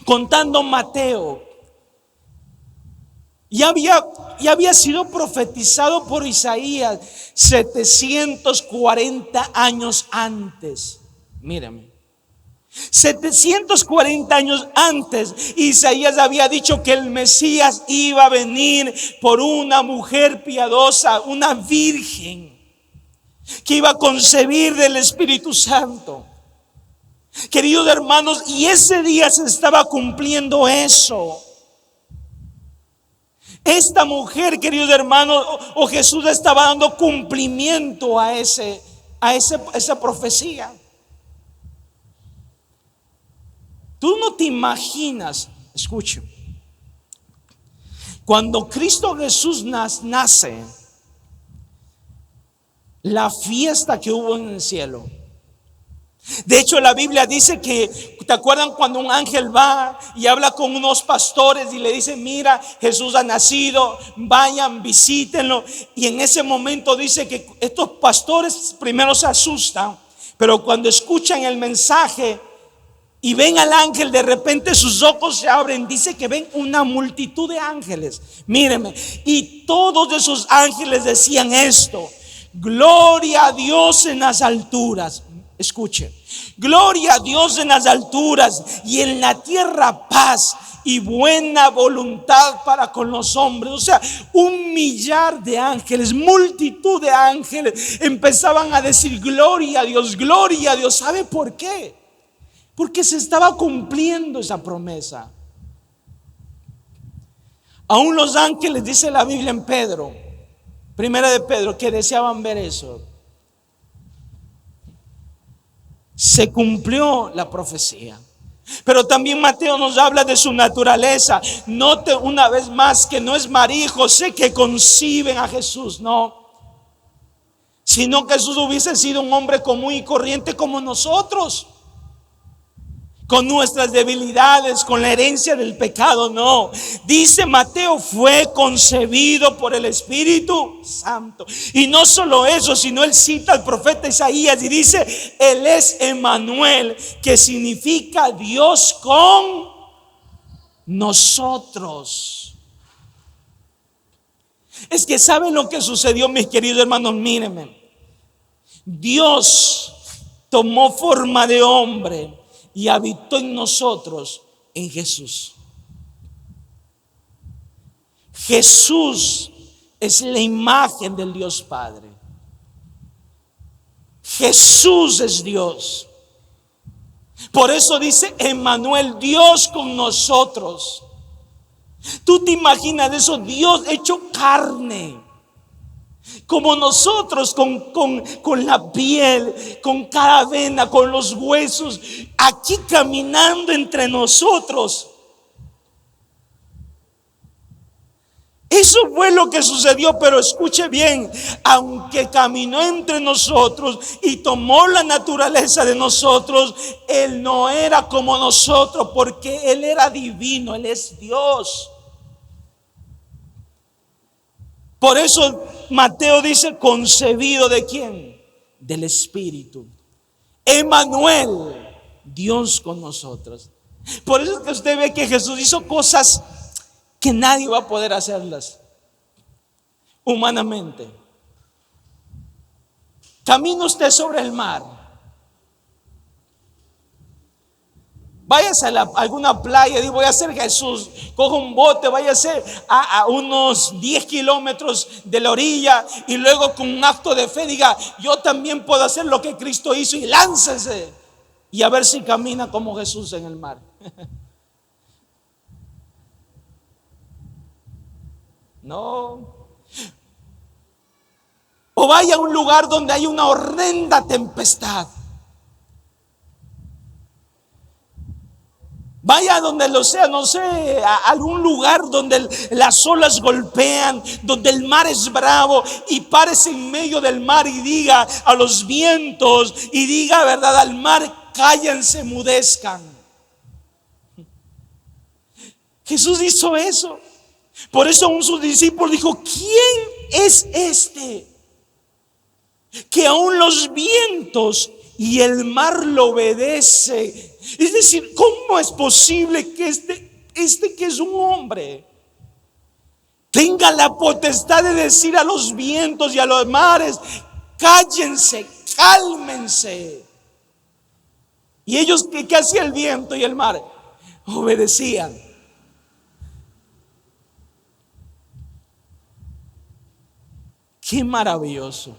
contando Mateo. Ya había sido profetizado por Isaías 740 años antes. Mírame. 740 años antes, Isaías había dicho que el Mesías iba a venir por una mujer piadosa, una virgen, que iba a concebir del Espíritu Santo. Queridos hermanos, y ese día se estaba cumpliendo eso. Esta mujer, queridos hermanos, o Jesús estaba dando cumplimiento a esa profecía. Tú no te imaginas, escuche, cuando Cristo Jesús nace, la fiesta que hubo en el cielo. De hecho, la Biblia dice que, ¿te acuerdan cuando un ángel va y habla con unos pastores y le dice: mira, Jesús ha nacido, vayan, visítenlo? Y en ese momento dice que estos pastores primero se asustan, pero cuando escuchan el mensaje y ven al ángel, de repente sus ojos se abren. Dice que ven una multitud de ángeles. Mírenme, y todos esos ángeles decían esto: gloria a Dios en las alturas. Escuchen, gloria a Dios en las alturas, y en la tierra paz y buena voluntad para con los hombres. O sea, 1,000,000 de ángeles, multitud de ángeles empezaban a decir gloria a Dios, gloria a Dios. ¿Sabe por qué? Porque se estaba cumpliendo esa promesa. Aún los ángeles, dice la Biblia en Pedro, primera de Pedro, que deseaban ver eso. Se cumplió la profecía. Pero también Mateo nos habla de su naturaleza. Note una vez más que no es María y José que conciben a Jesús, no, sino que Jesús hubiese sido un hombre común y corriente como nosotros, con nuestras debilidades, con la herencia del pecado. No, dice Mateo, fue concebido por el Espíritu Santo. Y no solo eso, sino él cita al profeta Isaías y dice: él es Emmanuel, que significa Dios con nosotros. Es que ¿saben lo que sucedió, mis queridos hermanos? Mírenme, Dios tomó forma de hombre y habitó en nosotros en Jesús. Jesús es la imagen del Dios Padre. Jesús es Dios. Por eso dice Emmanuel, Dios con nosotros. ¿Tú te imaginas eso? Dios hecho carne, como nosotros, con la piel, con cada vena, con los huesos, aquí caminando entre nosotros. Eso fue lo que sucedió. Pero escuche bien, aunque caminó entre nosotros y tomó la naturaleza de nosotros, él no era como nosotros, porque él era divino, él es Dios. Por eso Mateo dice: concebido ¿de quién? Del Espíritu. Emmanuel, Dios con nosotros. Por eso es que usted ve que Jesús hizo cosas que nadie va a poder hacerlas humanamente. Camina usted sobre el mar. Váyase a alguna playa, digo, voy a ser Jesús, coja un bote, váyase a unos 10 kilómetros de la orilla, y luego con un acto de fe diga: yo también puedo hacer lo que Cristo hizo, y láncese y a ver si camina como Jesús en el mar. No. O vaya a un lugar donde hay una horrenda tempestad. Vaya donde lo sea, no sé, a algún lugar donde las olas golpean, donde el mar es bravo, y párese en medio del mar y diga a los vientos, y diga, verdad, al mar: cállense, mudezcan. Jesús hizo eso. Por eso aún sus discípulos dijo: ¿quién es este que aún los vientos y el mar lo obedece. Es decir, ¿cómo es posible que este que es un hombre tenga la potestad de decir a los vientos y a los mares: cállense, cálmense? Y ellos, ¿qué hacía el viento y el mar? Obedecían. Qué maravilloso.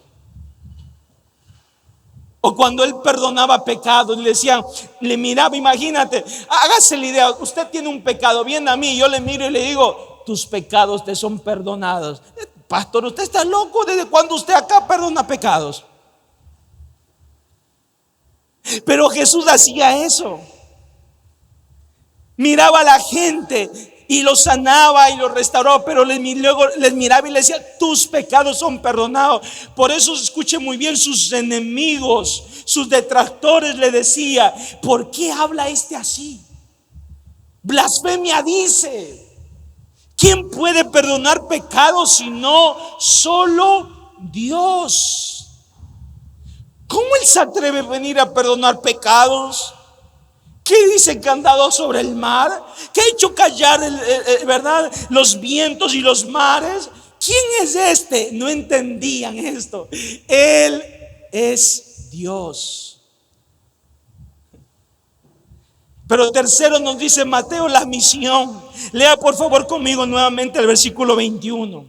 O cuando él perdonaba pecados, le decían, le miraba, imagínate, hágase la idea, usted tiene un pecado, viene a mí, yo le miro y le digo: tus pecados te son perdonados. Pastor, usted está loco. ¿Desde cuándo usted acá perdona pecados? Pero Jesús hacía eso. Miraba a la gente y los sanaba y los restauraba, pero luego les miraba y les decía: tus pecados son perdonados. Por eso, escuche muy bien, sus enemigos, sus detractores le decía: ¿por qué habla este así? Blasfemia dice. ¿Quién puede perdonar pecados sino solo Dios? ¿Cómo él se atreve a venir a perdonar pecados? ¿Qué dice que ha andado sobre el mar? ¿Qué ha hecho callar verdad, los vientos y los mares? ¿Quién es este? No entendían esto. Él es Dios. Pero tercero nos dice Mateo la misión. Lea por favor conmigo nuevamente el versículo 21.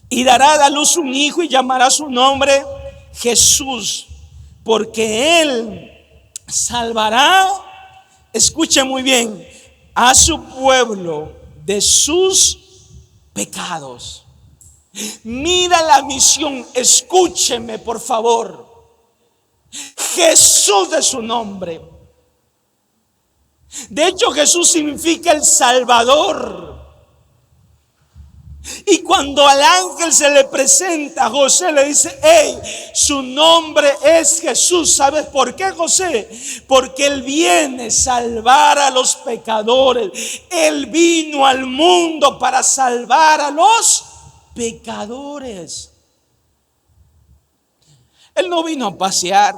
Y dará a luz un hijo y llamará su nombre Jesús, porque él salvará, escuche muy bien, a su pueblo de sus pecados. Mira la misión, escúcheme por favor. Jesús es su nombre. De hecho, Jesús significa el Salvador. Y cuando al ángel se le presenta, José le dice: hey, su nombre es Jesús. ¿Sabes por qué, José? Porque él viene a salvar a los pecadores. Él vino al mundo para salvar a los pecadores. Él no vino a pasear.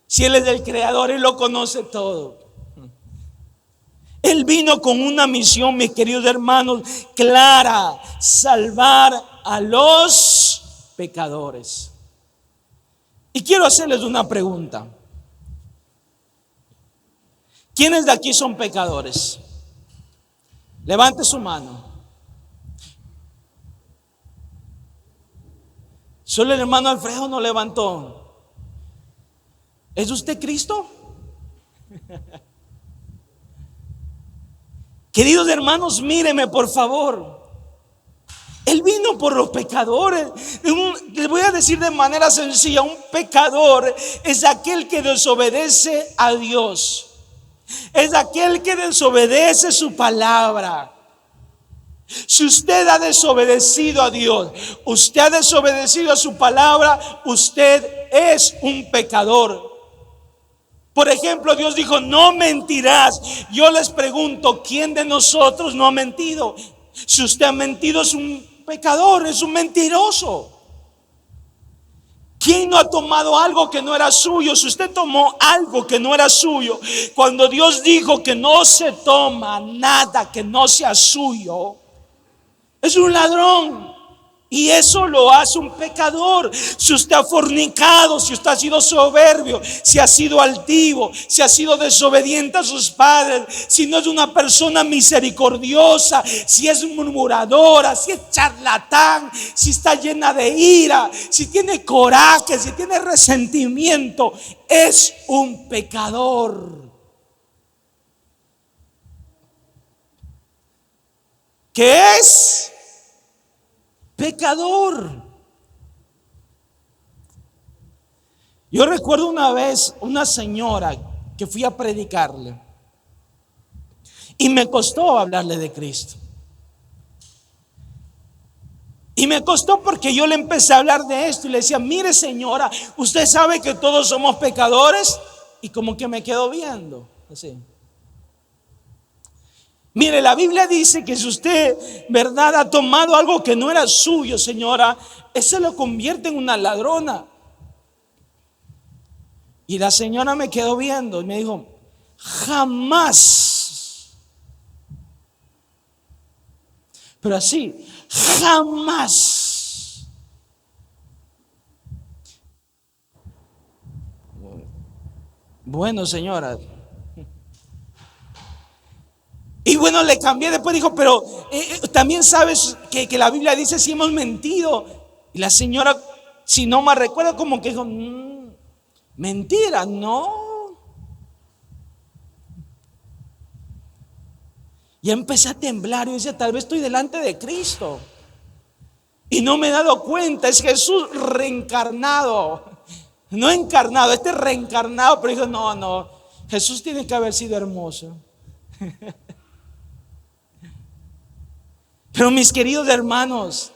Si él es el creador, él lo conoce todo. Él vino con una misión, mis queridos hermanos, clara: salvar a los pecadores. Y quiero hacerles una pregunta. ¿Quiénes de aquí son pecadores? Levante su mano. Solo el hermano Alfredo no levantó. ¿Es usted Cristo? Queridos hermanos, míreme por favor. Él vino por los pecadores. Les voy a decir de manera sencilla: un pecador es aquel que desobedece a Dios. Es aquel que desobedece su palabra. Si usted ha desobedecido a Dios, usted ha desobedecido a su palabra, usted es un pecador. Por ejemplo, Dios dijo: no mentirás. Yo les pregunto, ¿quién de nosotros no ha mentido? Si usted ha mentido, es un pecador, es un mentiroso. ¿Quién no ha tomado algo que no era suyo? Si usted tomó algo que no era suyo, cuando Dios dijo que no se toma nada que no sea suyo, es un ladrón. Y eso lo hace un pecador. Si usted ha fornicado, si usted ha sido soberbio, si ha sido altivo, si ha sido desobediente a sus padres, si no es una persona misericordiosa, si es murmuradora, si es charlatán, si está llena de ira, si tiene coraje, si tiene resentimiento, es un pecador. ¿Qué es? Pecador. Yo recuerdo una vez una señora que fui a predicarle y me costó hablarle de Cristo. Y me costó porque yo le empecé a hablar de esto y le decía: mire señora, usted sabe que todos somos pecadores. Y como que me quedó viendo así. Mire, la Biblia dice que si usted, verdad, ha tomado algo que no era suyo, señora, eso lo convierte en una ladrona. Y la señora me quedó viendo y me dijo, jamás, pero así, jamás. Bueno, señora. Y bueno, le cambié después, dijo, pero también sabes que la Biblia dice si hemos mentido. Y la señora, si no me recuerda, como que dijo, mentira, no. Y empecé a temblar y decía, tal vez estoy delante de Cristo. Y no me he dado cuenta, es Jesús reencarnado. No encarnado, este es reencarnado. Pero dijo, no, Jesús tiene que haber sido hermoso. Pero mis queridos hermanos,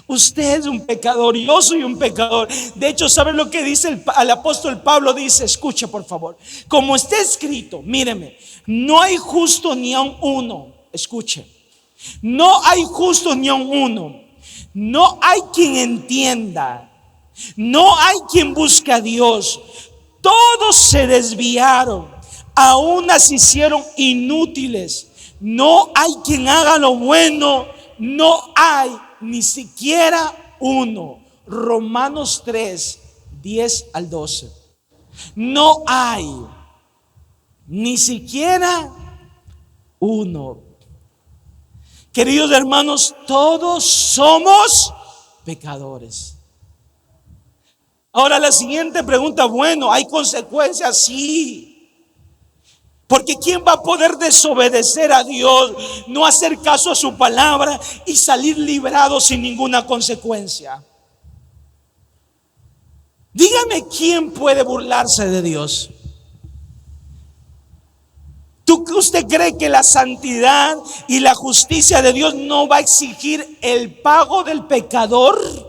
usted es un pecador, yo soy un pecador. De hecho, ¿saben lo que dice el apóstol Pablo? Dice, escuche por favor, como está escrito, míreme, no hay justo ni aun uno. Escuche, no hay justo ni aun uno. No hay quien entienda, no hay quien busque a Dios. Todos se desviaron, a unas hicieron inútiles. No hay quien haga lo bueno, no hay ni siquiera uno. Romanos 3, 10 al 12. No hay ni siquiera uno. Queridos hermanos, todos somos pecadores. Ahora la siguiente pregunta, bueno, ¿hay consecuencias? Sí. Porque ¿quién va a poder desobedecer a Dios, no hacer caso a su palabra y salir librado sin ninguna consecuencia? Dígame, ¿quién puede burlarse de Dios? ¿Usted cree que la santidad y la justicia de Dios no va a exigir el pago del pecador?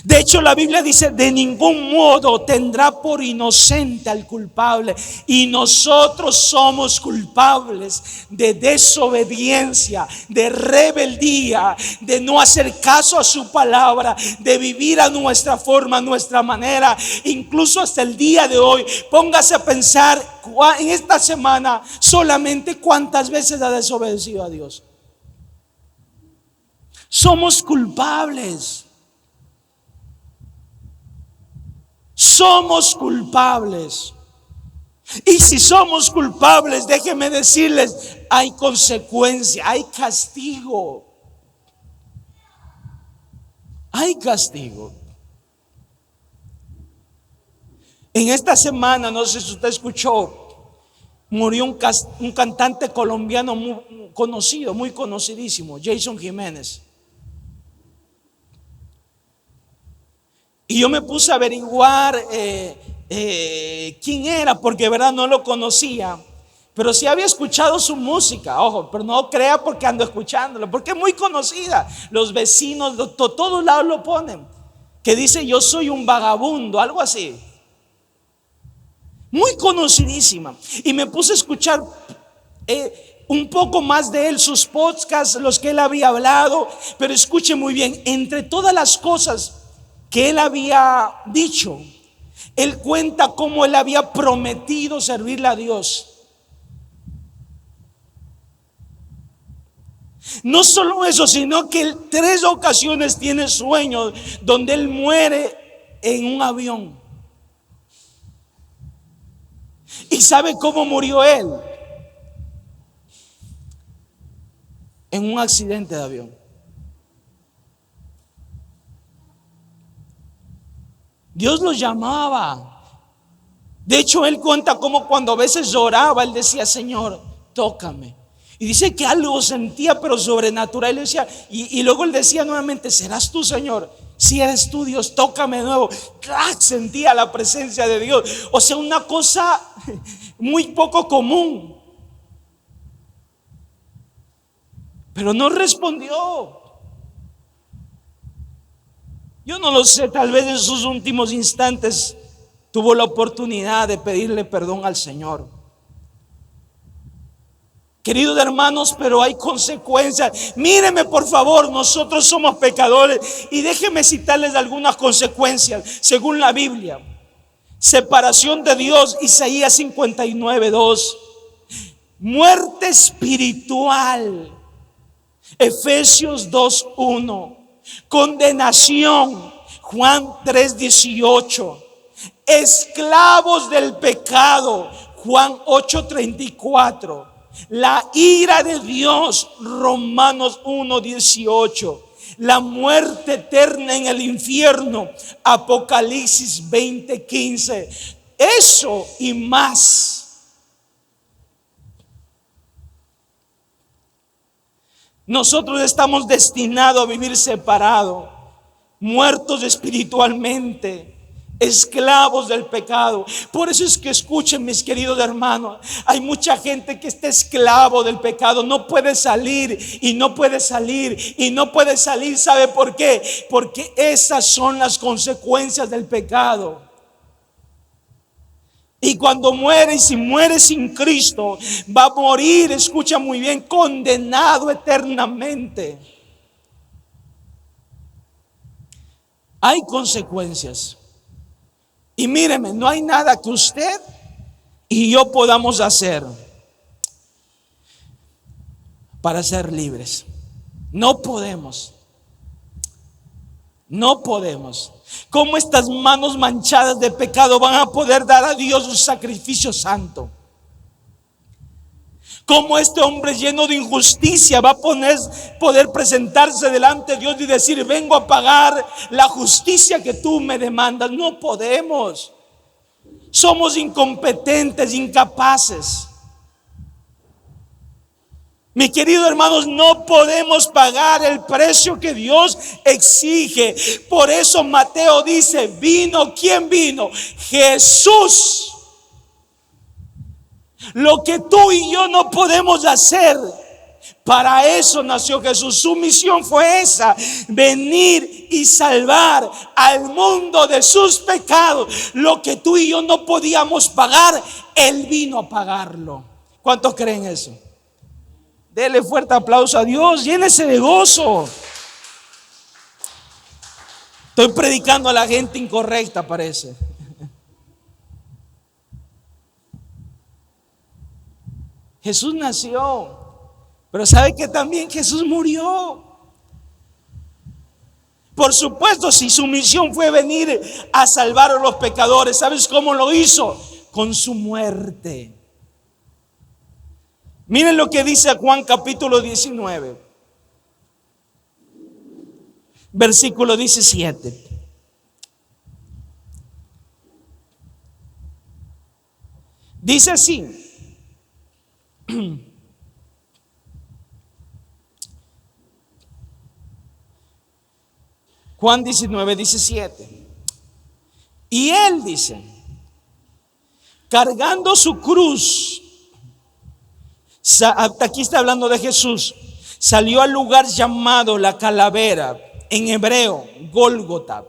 De hecho, la Biblia dice, de ningún modo tendrá por inocente al culpable. Y nosotros somos culpables de desobediencia, de rebeldía, de no hacer caso a su palabra, de vivir a nuestra forma, a nuestra manera. Incluso hasta el día de hoy, póngase a pensar en esta semana solamente cuántas veces ha desobedecido a Dios. Somos culpables. Somos culpables. Y si somos culpables, déjenme decirles, hay consecuencia, hay castigo. Hay castigo. En esta semana, no sé si usted escuchó, murió un cantante colombiano muy conocido, muy conocidísimo, Jason Jiménez. Y yo me puse a averiguar quién era, porque de verdad no lo conocía. Pero sí había escuchado su música, ojo, pero no crea porque ando escuchándolo, porque es muy conocida. Los vecinos de todos lados lo ponen. Que dice, yo soy un vagabundo, algo así. Muy conocidísima. Y me puse a escuchar un poco más de él, sus podcasts, los que él había hablado. Pero escuche muy bien, entre todas las cosas que él había dicho, él cuenta cómo él había prometido servirle a Dios. No solo eso, sino que él 3 ocasiones tiene sueños donde él muere en un avión. ¿Y sabe cómo murió él? En un accidente de avión. Dios lo llamaba. De hecho, él cuenta cómo cuando a veces lloraba, él decía, Señor, tócame. Y dice que algo sentía, pero sobrenatural. Él decía, y luego él decía nuevamente, ¿serás tú, Señor? Si eres tú, Dios, tócame de nuevo. ¡Clac! Sentía la presencia de Dios. O sea, una cosa muy poco común. Pero no respondió. Yo no lo sé, tal vez en sus últimos instantes tuvo la oportunidad de pedirle perdón al Señor. Queridos hermanos, pero hay consecuencias. Míreme por favor, nosotros somos pecadores. Y déjenme citarles algunas consecuencias según la Biblia. Separación de Dios, Isaías 59:2. Muerte espiritual, Efesios 2:1. Condenación, Juan 3:18. Esclavos del pecado, Juan 8:34. La ira de Dios, Romanos 1:18. La muerte eterna en el infierno, Apocalipsis 20:15. Eso y más. Nosotros estamos destinados a vivir separados, muertos espiritualmente, esclavos del pecado. Por eso es que escuchen, mis queridos hermanos, hay mucha gente que está esclavo del pecado, no puede salir y no puede salir y no puede salir. ¿Sabe por qué? Porque esas son las consecuencias del pecado. Y cuando muere, y si muere sin Cristo, va a morir, escucha muy bien, condenado eternamente. Hay consecuencias. Y míreme, no hay nada que usted y yo podamos hacer para ser libres. No podemos. No podemos. ¿Cómo estas manos manchadas de pecado van a poder dar a Dios un sacrificio santo? ¿Cómo este hombre lleno de injusticia va a poder presentarse delante de Dios y decir: vengo a pagar la justicia que tú me demandas? No podemos. Somos incompetentes, incapaces. Mis queridos hermanos, no podemos pagar el precio que Dios exige. Por eso Mateo dice: vino, ¿quién vino? Jesús. Lo que tú y yo no podemos hacer, para eso nació Jesús. Su misión fue esa: venir y salvar al mundo de sus pecados. Lo que tú y yo no podíamos pagar, Él vino a pagarlo. ¿Cuántos creen eso? Dele fuerte aplauso a Dios, llénese de gozo. Estoy predicando a la gente incorrecta, parece. Jesús nació, pero ¿sabe que también Jesús murió? Por supuesto, si su misión fue venir a salvar a los pecadores, ¿sabes cómo lo hizo? Con su muerte. Miren lo que dice Juan capítulo 19, versículo 17. Dice así: Juan 19, 17. Y Él dice, cargando su cruz, aquí está hablando de Jesús, salió al lugar llamado la calavera, en hebreo, Gólgota.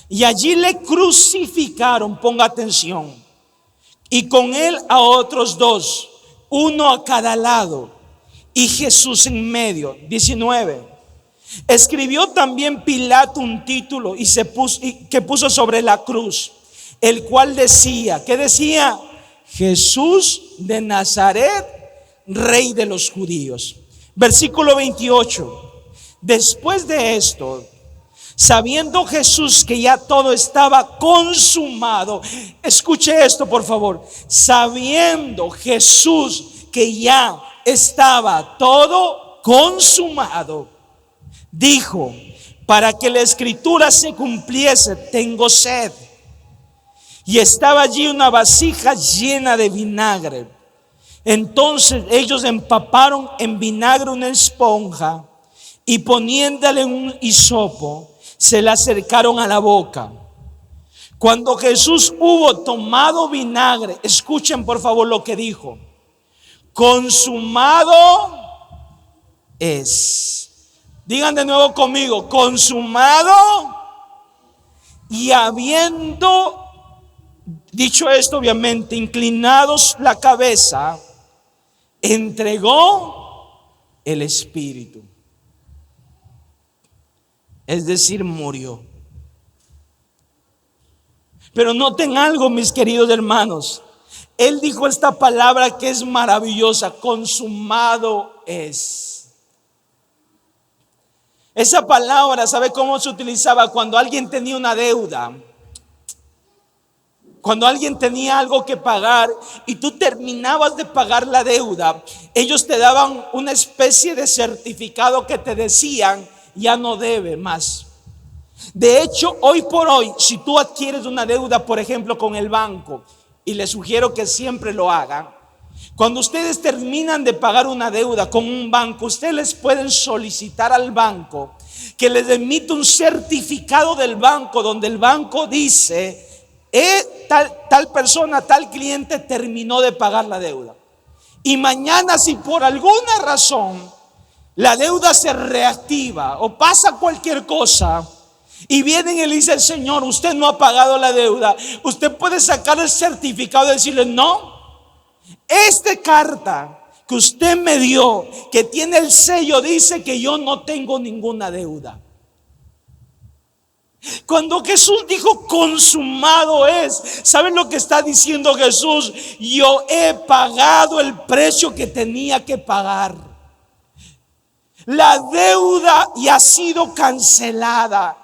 Y allí le crucificaron, ponga atención, y con él a otros dos, uno a cada lado, y Jesús en medio. 19. Escribió también Pilato un título que puso sobre la cruz, el cual decía, ¿qué decía? Jesús de Nazaret, Rey de los judíos. Versículo 28. Después de esto, sabiendo Jesús que ya todo estaba consumado, escuche esto por favor, sabiendo Jesús que ya estaba todo consumado, dijo, para que la escritura se cumpliese, tengo sed. Y estaba allí una vasija llena de vinagre. Entonces ellos empaparon en vinagre una esponja y poniéndole un hisopo, se la acercaron a la boca. Cuando Jesús hubo tomado vinagre, escuchen por favor lo que dijo: consumado es. Digan de nuevo conmigo: consumado. Y habiendo dicho esto, obviamente, inclinados la cabeza, entregó el espíritu. Es decir, murió. Pero noten algo, mis queridos hermanos. Él dijo esta palabra que es maravillosa: consumado es. Esa palabra, ¿sabe cómo se utilizaba? Cuando alguien tenía una deuda, cuando alguien tenía algo que pagar y tú terminabas de pagar la deuda, ellos te daban una especie de certificado que te decían: ya no debe más. De hecho, hoy por hoy, si tú adquieres una deuda, por ejemplo, con el banco, y les sugiero que siempre lo hagan, cuando ustedes terminan de pagar una deuda con un banco, ustedes les pueden solicitar al banco que les emita un certificado del banco, donde el banco dice: tal persona, tal cliente terminó de pagar la deuda. Y mañana, si por alguna razón la deuda se reactiva o pasa cualquier cosa, y vienen y le dicen: Señor, usted no ha pagado la deuda, usted puede sacar el certificado y decirle: no, esta carta que usted me dio, que tiene el sello, dice que yo no tengo ninguna deuda. Cuando Jesús dijo consumado es, ¿saben lo que está diciendo Jesús? Yo he pagado el precio que tenía que pagar. La deuda ya ha sido cancelada.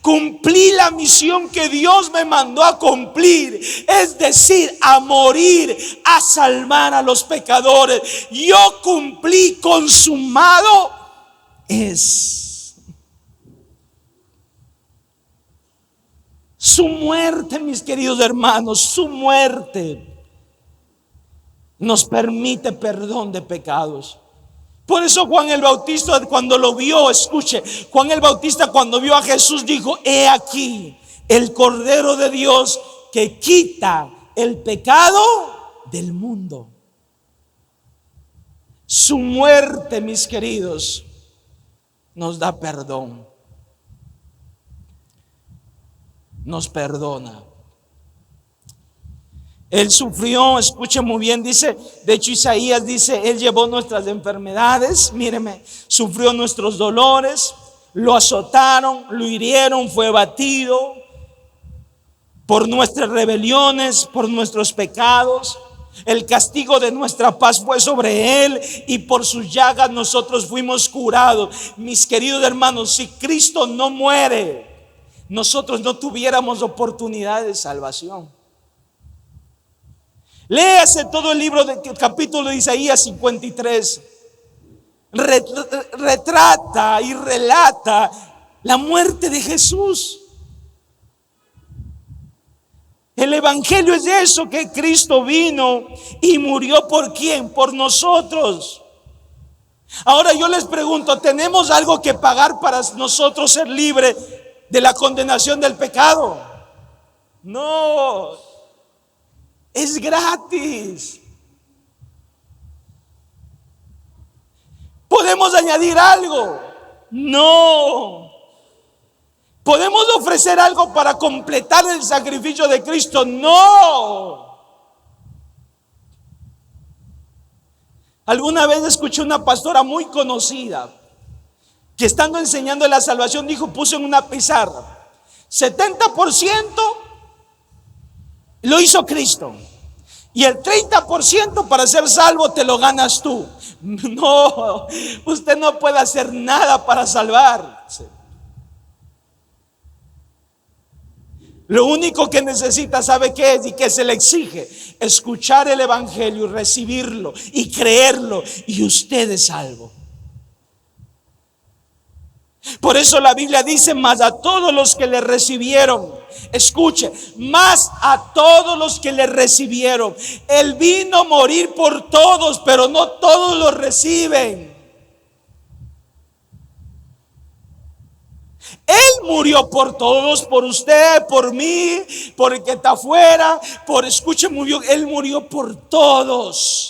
Cumplí la misión que Dios me mandó a cumplir, es decir, a morir, a salvar a los pecadores. Yo cumplí, consumado es. Su muerte, mis queridos hermanos, su muerte nos permite perdón de pecados. Por eso Juan el Bautista, cuando lo vio, escuche, Juan el Bautista cuando vio a Jesús dijo: he aquí el Cordero de Dios que quita el pecado del mundo. Su muerte, mis queridos, nos da perdón, nos perdona. Él sufrió, escuche muy bien, dice, de hecho Isaías dice: Él llevó nuestras enfermedades, míreme, sufrió nuestros dolores, lo azotaron, lo hirieron, fue batido por nuestras rebeliones, por nuestros pecados. El castigo de nuestra paz fue sobre Él y por sus llagas nosotros fuimos curados. Mis queridos hermanos, si Cristo no muere, nosotros no tuviéramos oportunidad de salvación. Léase todo el libro del capítulo de Isaías 53. Retrata y relata la muerte de Jesús. El evangelio es eso, que Cristo vino y murió ¿por quién? Por nosotros. Ahora yo les pregunto: ¿tenemos algo que pagar para nosotros ser libres de la condenación del pecado? No. Es gratis. ¿Podemos añadir algo? No. ¿Podemos ofrecer algo para completar el sacrificio de Cristo? No. Alguna vez escuché una pastora muy conocida que, estando enseñando la salvación, puso en una pizarra: 70% lo hizo Cristo y el 30% para ser salvo te lo ganas tú. No, usted no puede hacer nada para salvarse. Lo único que necesita, ¿sabe qué es? Y que se le exige: escuchar el evangelio y recibirlo y creerlo, y usted es salvo. Por eso la Biblia dice: más a todos los que le recibieron. Escuche, más a todos los que le recibieron. Él vino a morir por todos, pero no todos lo reciben. Él murió por todos, por usted, por mí, por el que está afuera, escuche muy bien, Él murió por todos.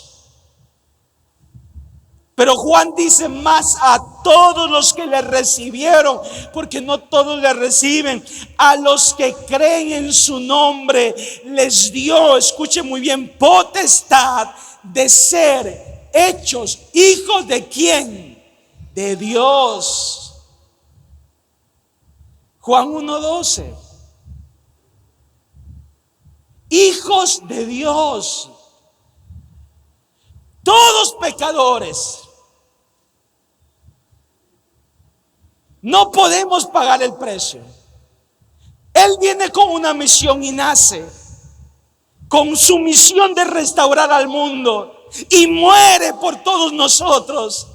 Pero Juan dice: más a todos los que le recibieron, porque no todos le reciben. A los que creen en su nombre les dio, escuche muy bien, potestad de ser hechos hijos de ¿quién? De Dios. Juan 1:12. Hijos de Dios. Todos pecadores. No podemos pagar el precio. Él viene con una misión y nace con su misión de restaurar al mundo y muere por todos nosotros.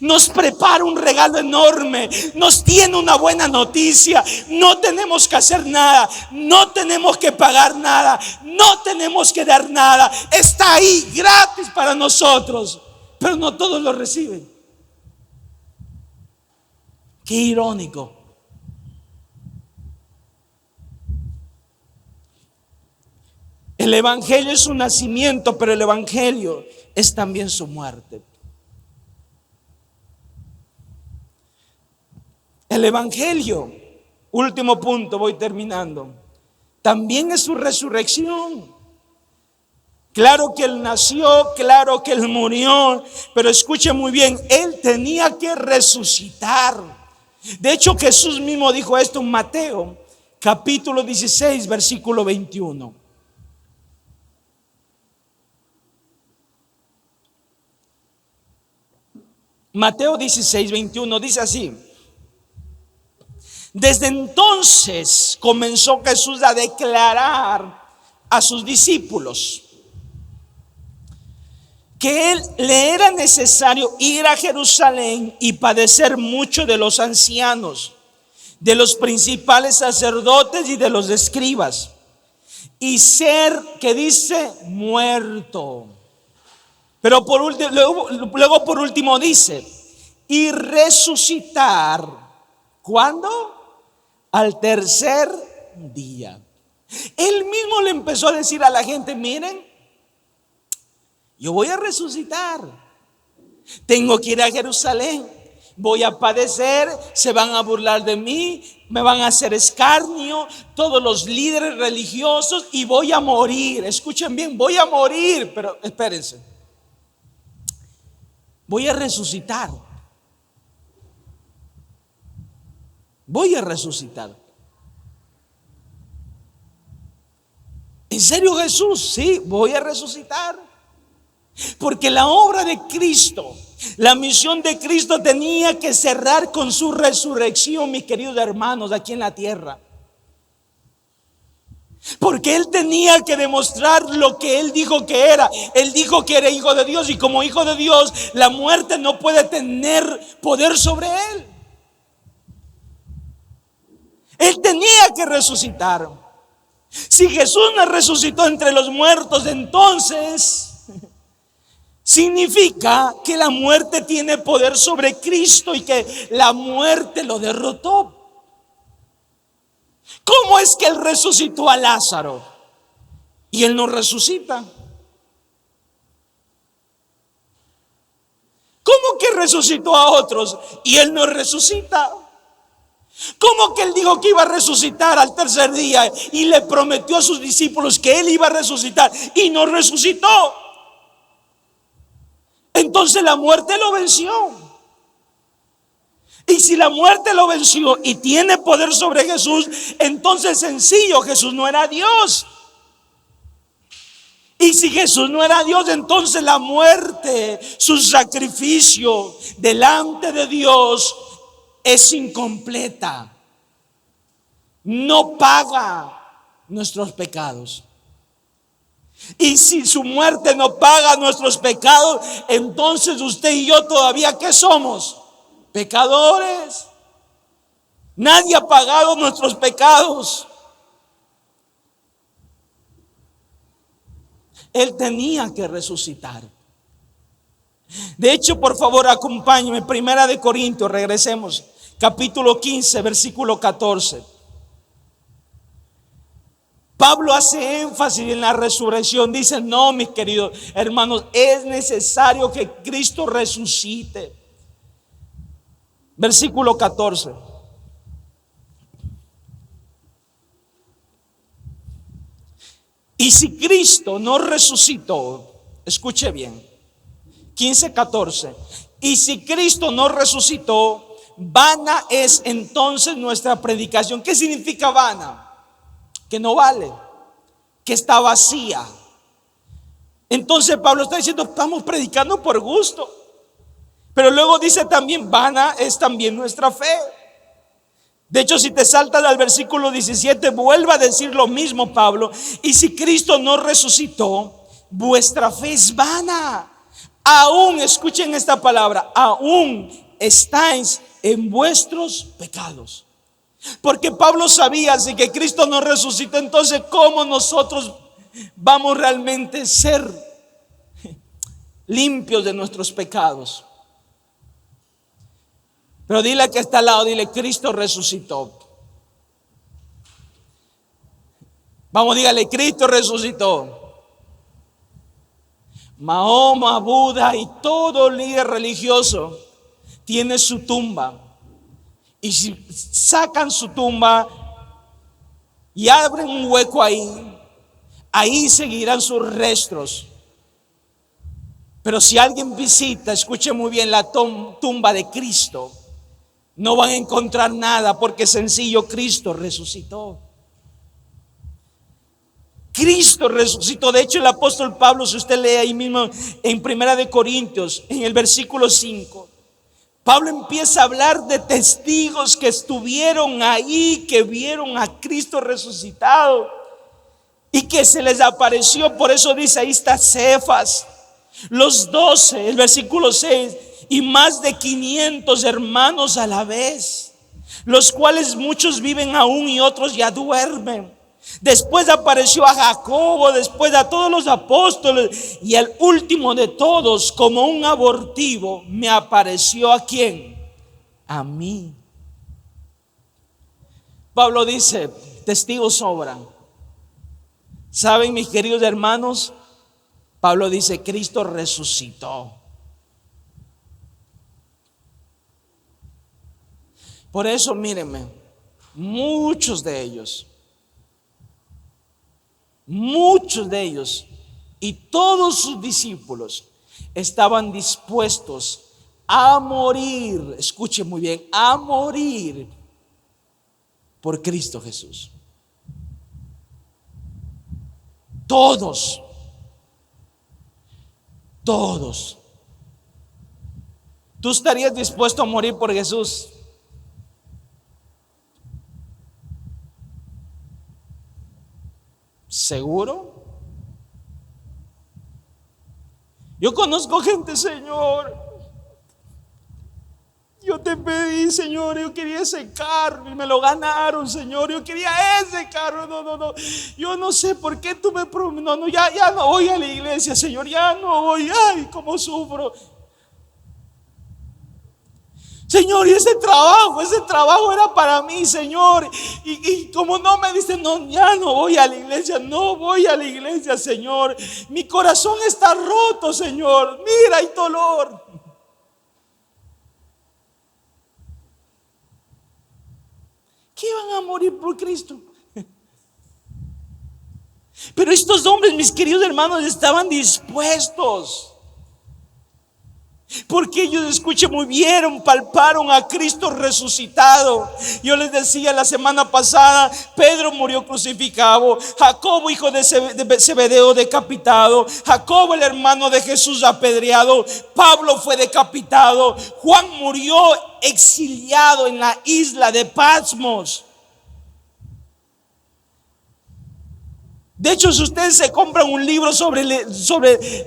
Nos prepara un regalo enorme, nos tiene una buena noticia. No tenemos que hacer nada, no tenemos que pagar nada, no tenemos que dar nada. Está ahí gratis para nosotros, pero no todos lo reciben. Qué irónico. El evangelio es su nacimiento, pero el evangelio es también su muerte. El evangelio, último punto, voy terminando, también es su resurrección. Claro que Él nació, claro que Él murió, pero escuche muy bien, Él tenía que resucitar. De hecho, Jesús mismo dijo esto en Mateo, capítulo 16, versículo 21. Mateo 16, 21 dice así: desde entonces comenzó Jesús a declarar a sus discípulos que le era necesario ir a Jerusalén y padecer mucho de los ancianos, de los principales sacerdotes y de los escribas, y ser, que dice, muerto. Pero luego por último dice, y resucitar. ¿Cuándo? Al tercer día. Él mismo le empezó a decir a la gente: miren, yo voy a resucitar. Tengo que ir a Jerusalén. Voy a padecer, se van a burlar de mí, me van a hacer escarnio, todos los líderes religiosos, y voy a morir. Escuchen bien, voy a morir, pero espérense. Voy a resucitar. Voy a resucitar. ¿En serio, Jesús? Sí, voy a resucitar. Porque la obra de Cristo, la misión de Cristo tenía que cerrar con su resurrección, mis queridos hermanos, aquí en la tierra. Porque Él tenía que demostrar lo que Él dijo que era. Él dijo que era hijo de Dios, y como hijo de Dios, la muerte no puede tener poder sobre Él. Él tenía que resucitar. Si Jesús no resucitó entre los muertos, entonces significa que la muerte tiene poder sobre Cristo y que la muerte lo derrotó. ¿Cómo es que Él resucitó a Lázaro y Él no resucita? ¿Cómo que resucitó a otros y Él no resucita? ¿Cómo que Él dijo que iba a resucitar al tercer día y le prometió a sus discípulos que Él iba a resucitar y no resucitó? Entonces la muerte lo venció. Y si la muerte lo venció y tiene poder sobre Jesús, entonces sencillo, Jesús no era Dios. Y si Jesús no era Dios, entonces la muerte, su sacrificio delante de Dios, es incompleta. No paga nuestros pecados. Y si su muerte no paga nuestros pecados, entonces usted y yo todavía, ¿qué somos? Pecadores. Nadie ha pagado nuestros pecados. Él tenía que resucitar. De hecho, por favor, acompáñenme, Primera de Corintios, regresemos, capítulo 15, versículo 14. Pablo hace énfasis en la resurrección. Dice: no, mis queridos hermanos, es necesario que Cristo resucite. Versículo 14. Y si Cristo no resucitó, escuche bien, 15:14. Y si Cristo no resucitó, vana es entonces nuestra predicación. ¿Qué significa vana? Que no vale, que está vacía. Entonces Pablo está diciendo, estamos predicando por gusto. Pero luego dice también, vana es también nuestra fe. De hecho, si te saltas al versículo 17, vuelve a decir lo mismo Pablo. Y si Cristo no resucitó, vuestra fe es vana. Aún, escuchen esta palabra, aún estáis en vuestros pecados. Porque Pablo sabía, si que Cristo no resucitó, entonces ¿cómo nosotros vamos realmente a ser limpios de nuestros pecados? Pero dile que está al lado, dile, Cristo resucitó. Vamos, dígale, Cristo resucitó. Mahoma, Buda y todo líder religioso tiene su tumba. Y si sacan su tumba y abren un hueco ahí seguirán sus restos. Pero si alguien visita, escuche muy bien, la tumba de Cristo, no van a encontrar nada, porque sencillo, Cristo resucitó. Cristo resucitó. De hecho, el apóstol Pablo, si usted lee ahí mismo en 1 Corintios, en el versículo 5, Pablo empieza a hablar de testigos que estuvieron ahí, que vieron a Cristo resucitado y que se les apareció. Por eso dice, ahí está Cefas, los 12, el versículo 6, y más de 500 hermanos a la vez, los cuales muchos viven aún y otros ya duermen. Después apareció a Jacobo, después a todos los apóstoles, y el último de todos, como un abortivo, me apareció ¿a quién? A mí. Pablo dice, testigos sobran. ¿Saben, mis queridos hermanos? Pablo dice, Cristo resucitó. Por eso, mírenme, muchos de ellos y todos sus discípulos estaban dispuestos a morir, escuchen muy bien, a morir por Cristo Jesús. Todos. ¿Tú estarías dispuesto a morir por Jesús? ¿Seguro? Yo conozco gente, Señor, yo te pedí, Señor, yo quería ese carro y me lo ganaron, Señor, yo quería ese carro, no, yo no sé por qué tú me prometiste, ya no voy a la iglesia, Señor, ya no voy, ay, cómo sufro. Señor, y ese trabajo era para mí, Señor. Y como no me dicen, no, ya no voy a la iglesia, Señor. Mi corazón está roto, Señor. Mira, hay dolor. ¿Qué van a morir por Cristo? Pero estos hombres, mis queridos hermanos, estaban dispuestos. Porque ellos, escuchen muy bien, palparon a Cristo resucitado. Yo les decía la semana pasada, Pedro murió crucificado, Jacobo hijo de Zebedeo decapitado, Jacobo el hermano de Jesús apedreado, Pablo fue decapitado, Juan murió exiliado en la isla de Patmos. De hecho, si ustedes se compran un libro sobre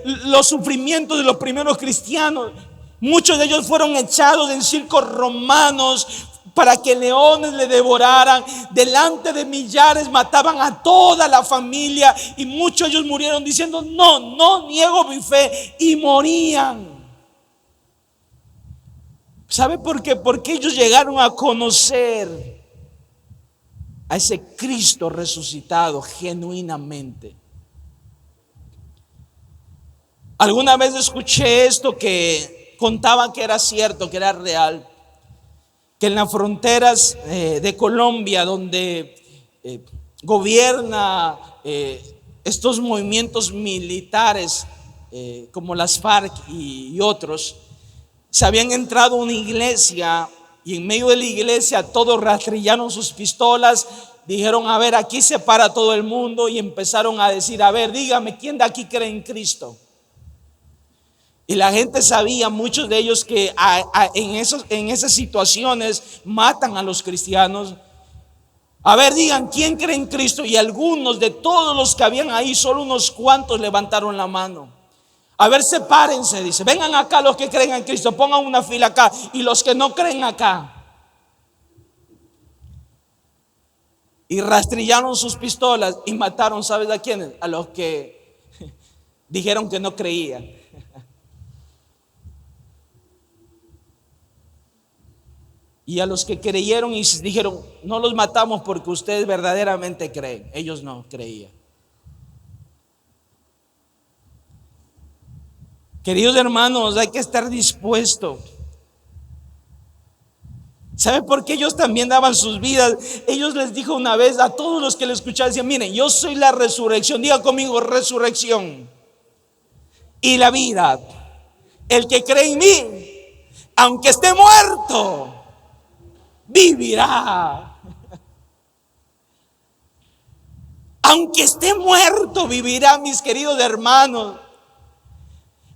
los sufrimientos de los primeros cristianos, muchos de ellos fueron echados en circos romanos para que leones le devoraran. Delante de millares mataban a toda la familia y muchos de ellos murieron diciendo, no niego mi fe, y morían. ¿Sabe por qué? Porque ellos llegaron a conocer a ese Cristo resucitado genuinamente. Alguna vez escuché esto que contaban que era cierto, que era real, que en las fronteras de Colombia, donde gobierna estos movimientos militares como las FARC y otros, se habían entrado a una iglesia y en medio de la iglesia todos rastrillaron sus pistolas, dijeron: a ver, aquí se para todo el mundo, y empezaron a decir: a ver, dígame, ¿quién de aquí cree en Cristo? Y la gente sabía, muchos de ellos, que en esas situaciones matan a los cristianos. A ver, digan, ¿quién cree en Cristo? Y algunos de todos los que habían ahí, solo unos cuantos levantaron la mano. A ver, sepárense, dice, vengan acá los que creen en Cristo, pongan una fila acá, y los que no creen acá. Y rastrillaron sus pistolas y mataron, ¿sabes a quiénes? A los que dijeron que no creían. Y a los que creyeron y dijeron: no los matamos porque ustedes verdaderamente creen. Ellos no creían. Queridos hermanos, hay que estar dispuestos. ¿Sabe por qué ellos también daban sus vidas? Ellos les dijo una vez a todos los que le escuchaban: decían, miren, yo soy la resurrección. Diga conmigo: resurrección y la vida. El que cree en mí, aunque esté muerto, vivirá. Aunque esté muerto, vivirá, mis queridos hermanos.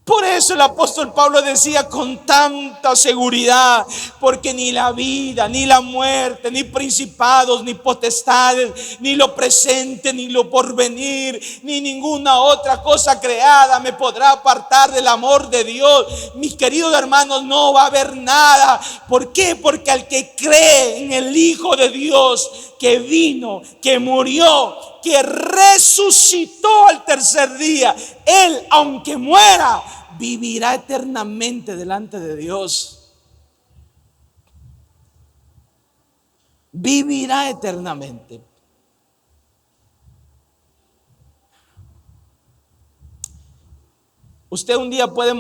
Por eso el apóstol Pablo decía con tanta seguridad: porque ni la vida, ni la muerte, ni principados, ni potestades, ni lo presente, ni lo porvenir, ni ninguna otra cosa creada me podrá apartar del amor de Dios. Mis queridos hermanos, no va a haber nada. ¿Por qué? Porque al que cree en el Hijo de Dios, que vino, que murió, que resucitó al tercer día, él, aunque muera, vivirá eternamente delante de Dios. Vivirá eternamente. Usted un día puede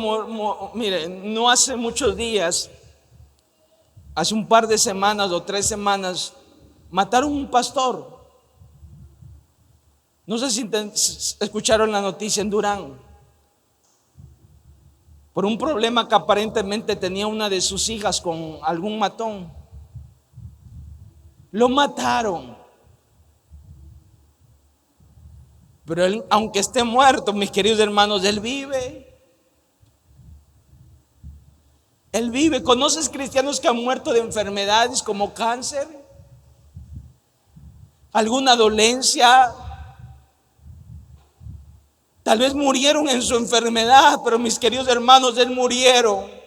mire, no hace muchos días, hace un par de semanas o 3 semanas, mataron un pastor. No sé si escucharon la noticia en Durán, por un problema que aparentemente tenía una de sus hijas con algún matón. Lo mataron. Pero él, aunque esté muerto, mis queridos hermanos, él vive. Él vive. ¿Conoces cristianos que han muerto de enfermedades como cáncer? ¿Alguna dolencia? Tal vez murieron en su enfermedad, pero mis queridos hermanos, él murieron.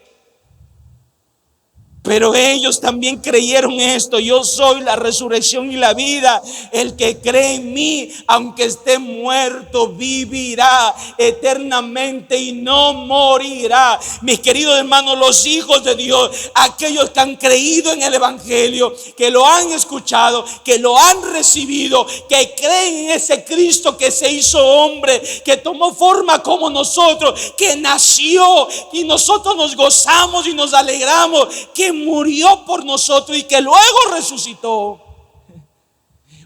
Pero ellos también creyeron esto: yo soy la resurrección y la vida. El que cree en mí, aunque esté muerto, vivirá eternamente y no morirá. Mis queridos hermanos, los hijos de Dios, aquellos que han creído en el Evangelio, que lo han escuchado, que lo han recibido, que creen en ese Cristo que se hizo hombre, que tomó forma como nosotros, que nació, y nosotros nos gozamos y nos alegramos, que murió por nosotros y que luego resucitó.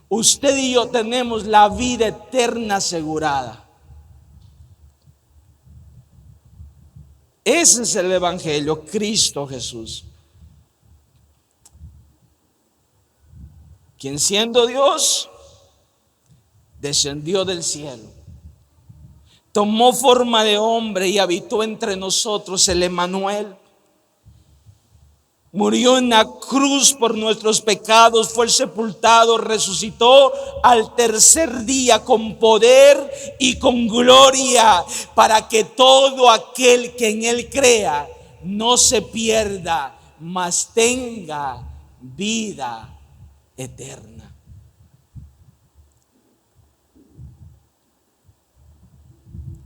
Usted y yo tenemos la vida eterna asegurada. Ese es el Evangelio, Cristo Jesús, quien siendo Dios descendió del cielo, tomó forma de hombre y habitó entre nosotros, el Emmanuel. Murió en la cruz por nuestros pecados, fue sepultado, resucitó al tercer día con poder y con gloria, para que todo aquel que en él crea no se pierda, mas tenga vida eterna.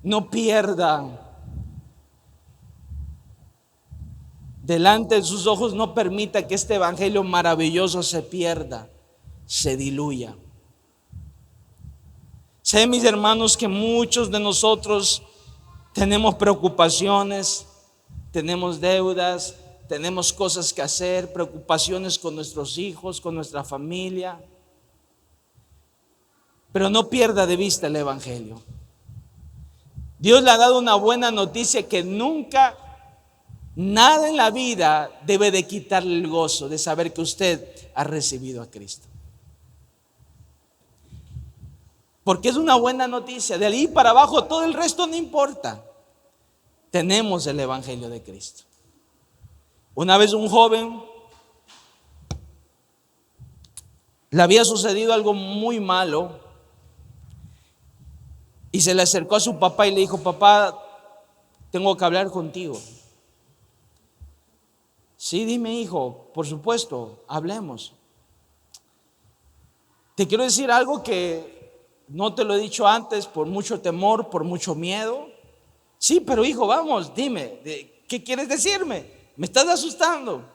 No pierda. Delante de sus ojos, no permita que este evangelio maravilloso se pierda, se diluya. Sé, mis hermanos, que muchos de nosotros tenemos preocupaciones, tenemos deudas, tenemos cosas que hacer, preocupaciones con nuestros hijos, con nuestra familia. Pero no pierda de vista el evangelio. Dios le ha dado una buena noticia que nunca, nada en la vida debe de quitarle el gozo de saber que usted ha recibido a Cristo. Porque es una buena noticia. De ahí para abajo todo el resto no importa. Tenemos el Evangelio de Cristo. Una vez un joven le había sucedido algo muy malo y se le acercó a su papá y le dijo: papá, tengo que hablar contigo. Sí, dime, hijo, por supuesto, hablemos. Te quiero decir algo que no te lo he dicho antes por mucho temor, por mucho miedo. Sí, pero hijo, vamos, dime, ¿qué quieres decirme? Me estás asustando.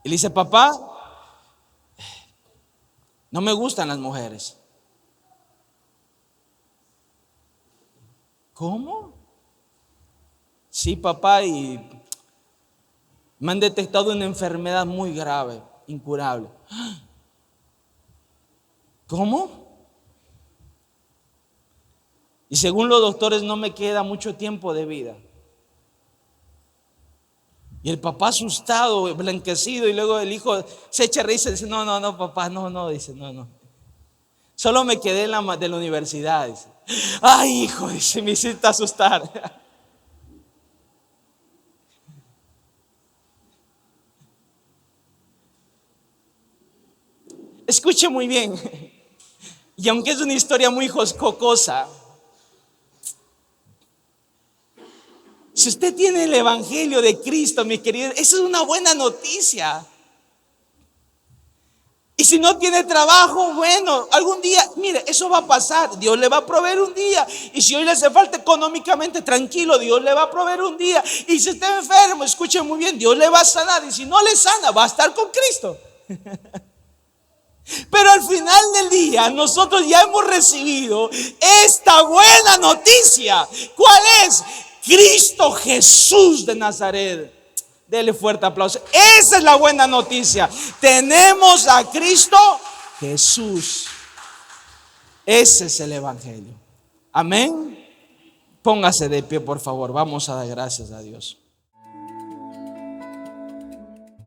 Y le dice: papá, no me gustan las mujeres. ¿Cómo? Sí, papá, y me han detectado una enfermedad muy grave, incurable. ¿Cómo? Y según los doctores no me queda mucho tiempo de vida. Y el papá asustado, blanquecido, y luego el hijo se echa a reír y dice: no, papá, no, dice, no. Solo me quedé de la universidad, dice. Ay, hijo, dice, me hiciste asustar. Escuche muy bien. Y aunque es una historia muy jocosa, si usted tiene el Evangelio de Cristo, mi querido, eso es una buena noticia. Y si no tiene trabajo, bueno, algún día, mire, eso va a pasar. Dios le va a proveer un día. Y si hoy le hace falta económicamente, tranquilo, Dios le va a proveer un día. Y si está enfermo, escuche muy bien, Dios le va a sanar. Y si no le sana, va a estar con Cristo. Pero al final del día nosotros ya hemos recibido esta buena noticia. ¿Cuál es? Cristo Jesús de Nazaret. Dele fuerte aplauso. Esa es la buena noticia. Tenemos a Cristo Jesús. Ese es el Evangelio. Amén. Póngase de pie, por favor. Vamos a dar gracias a Dios.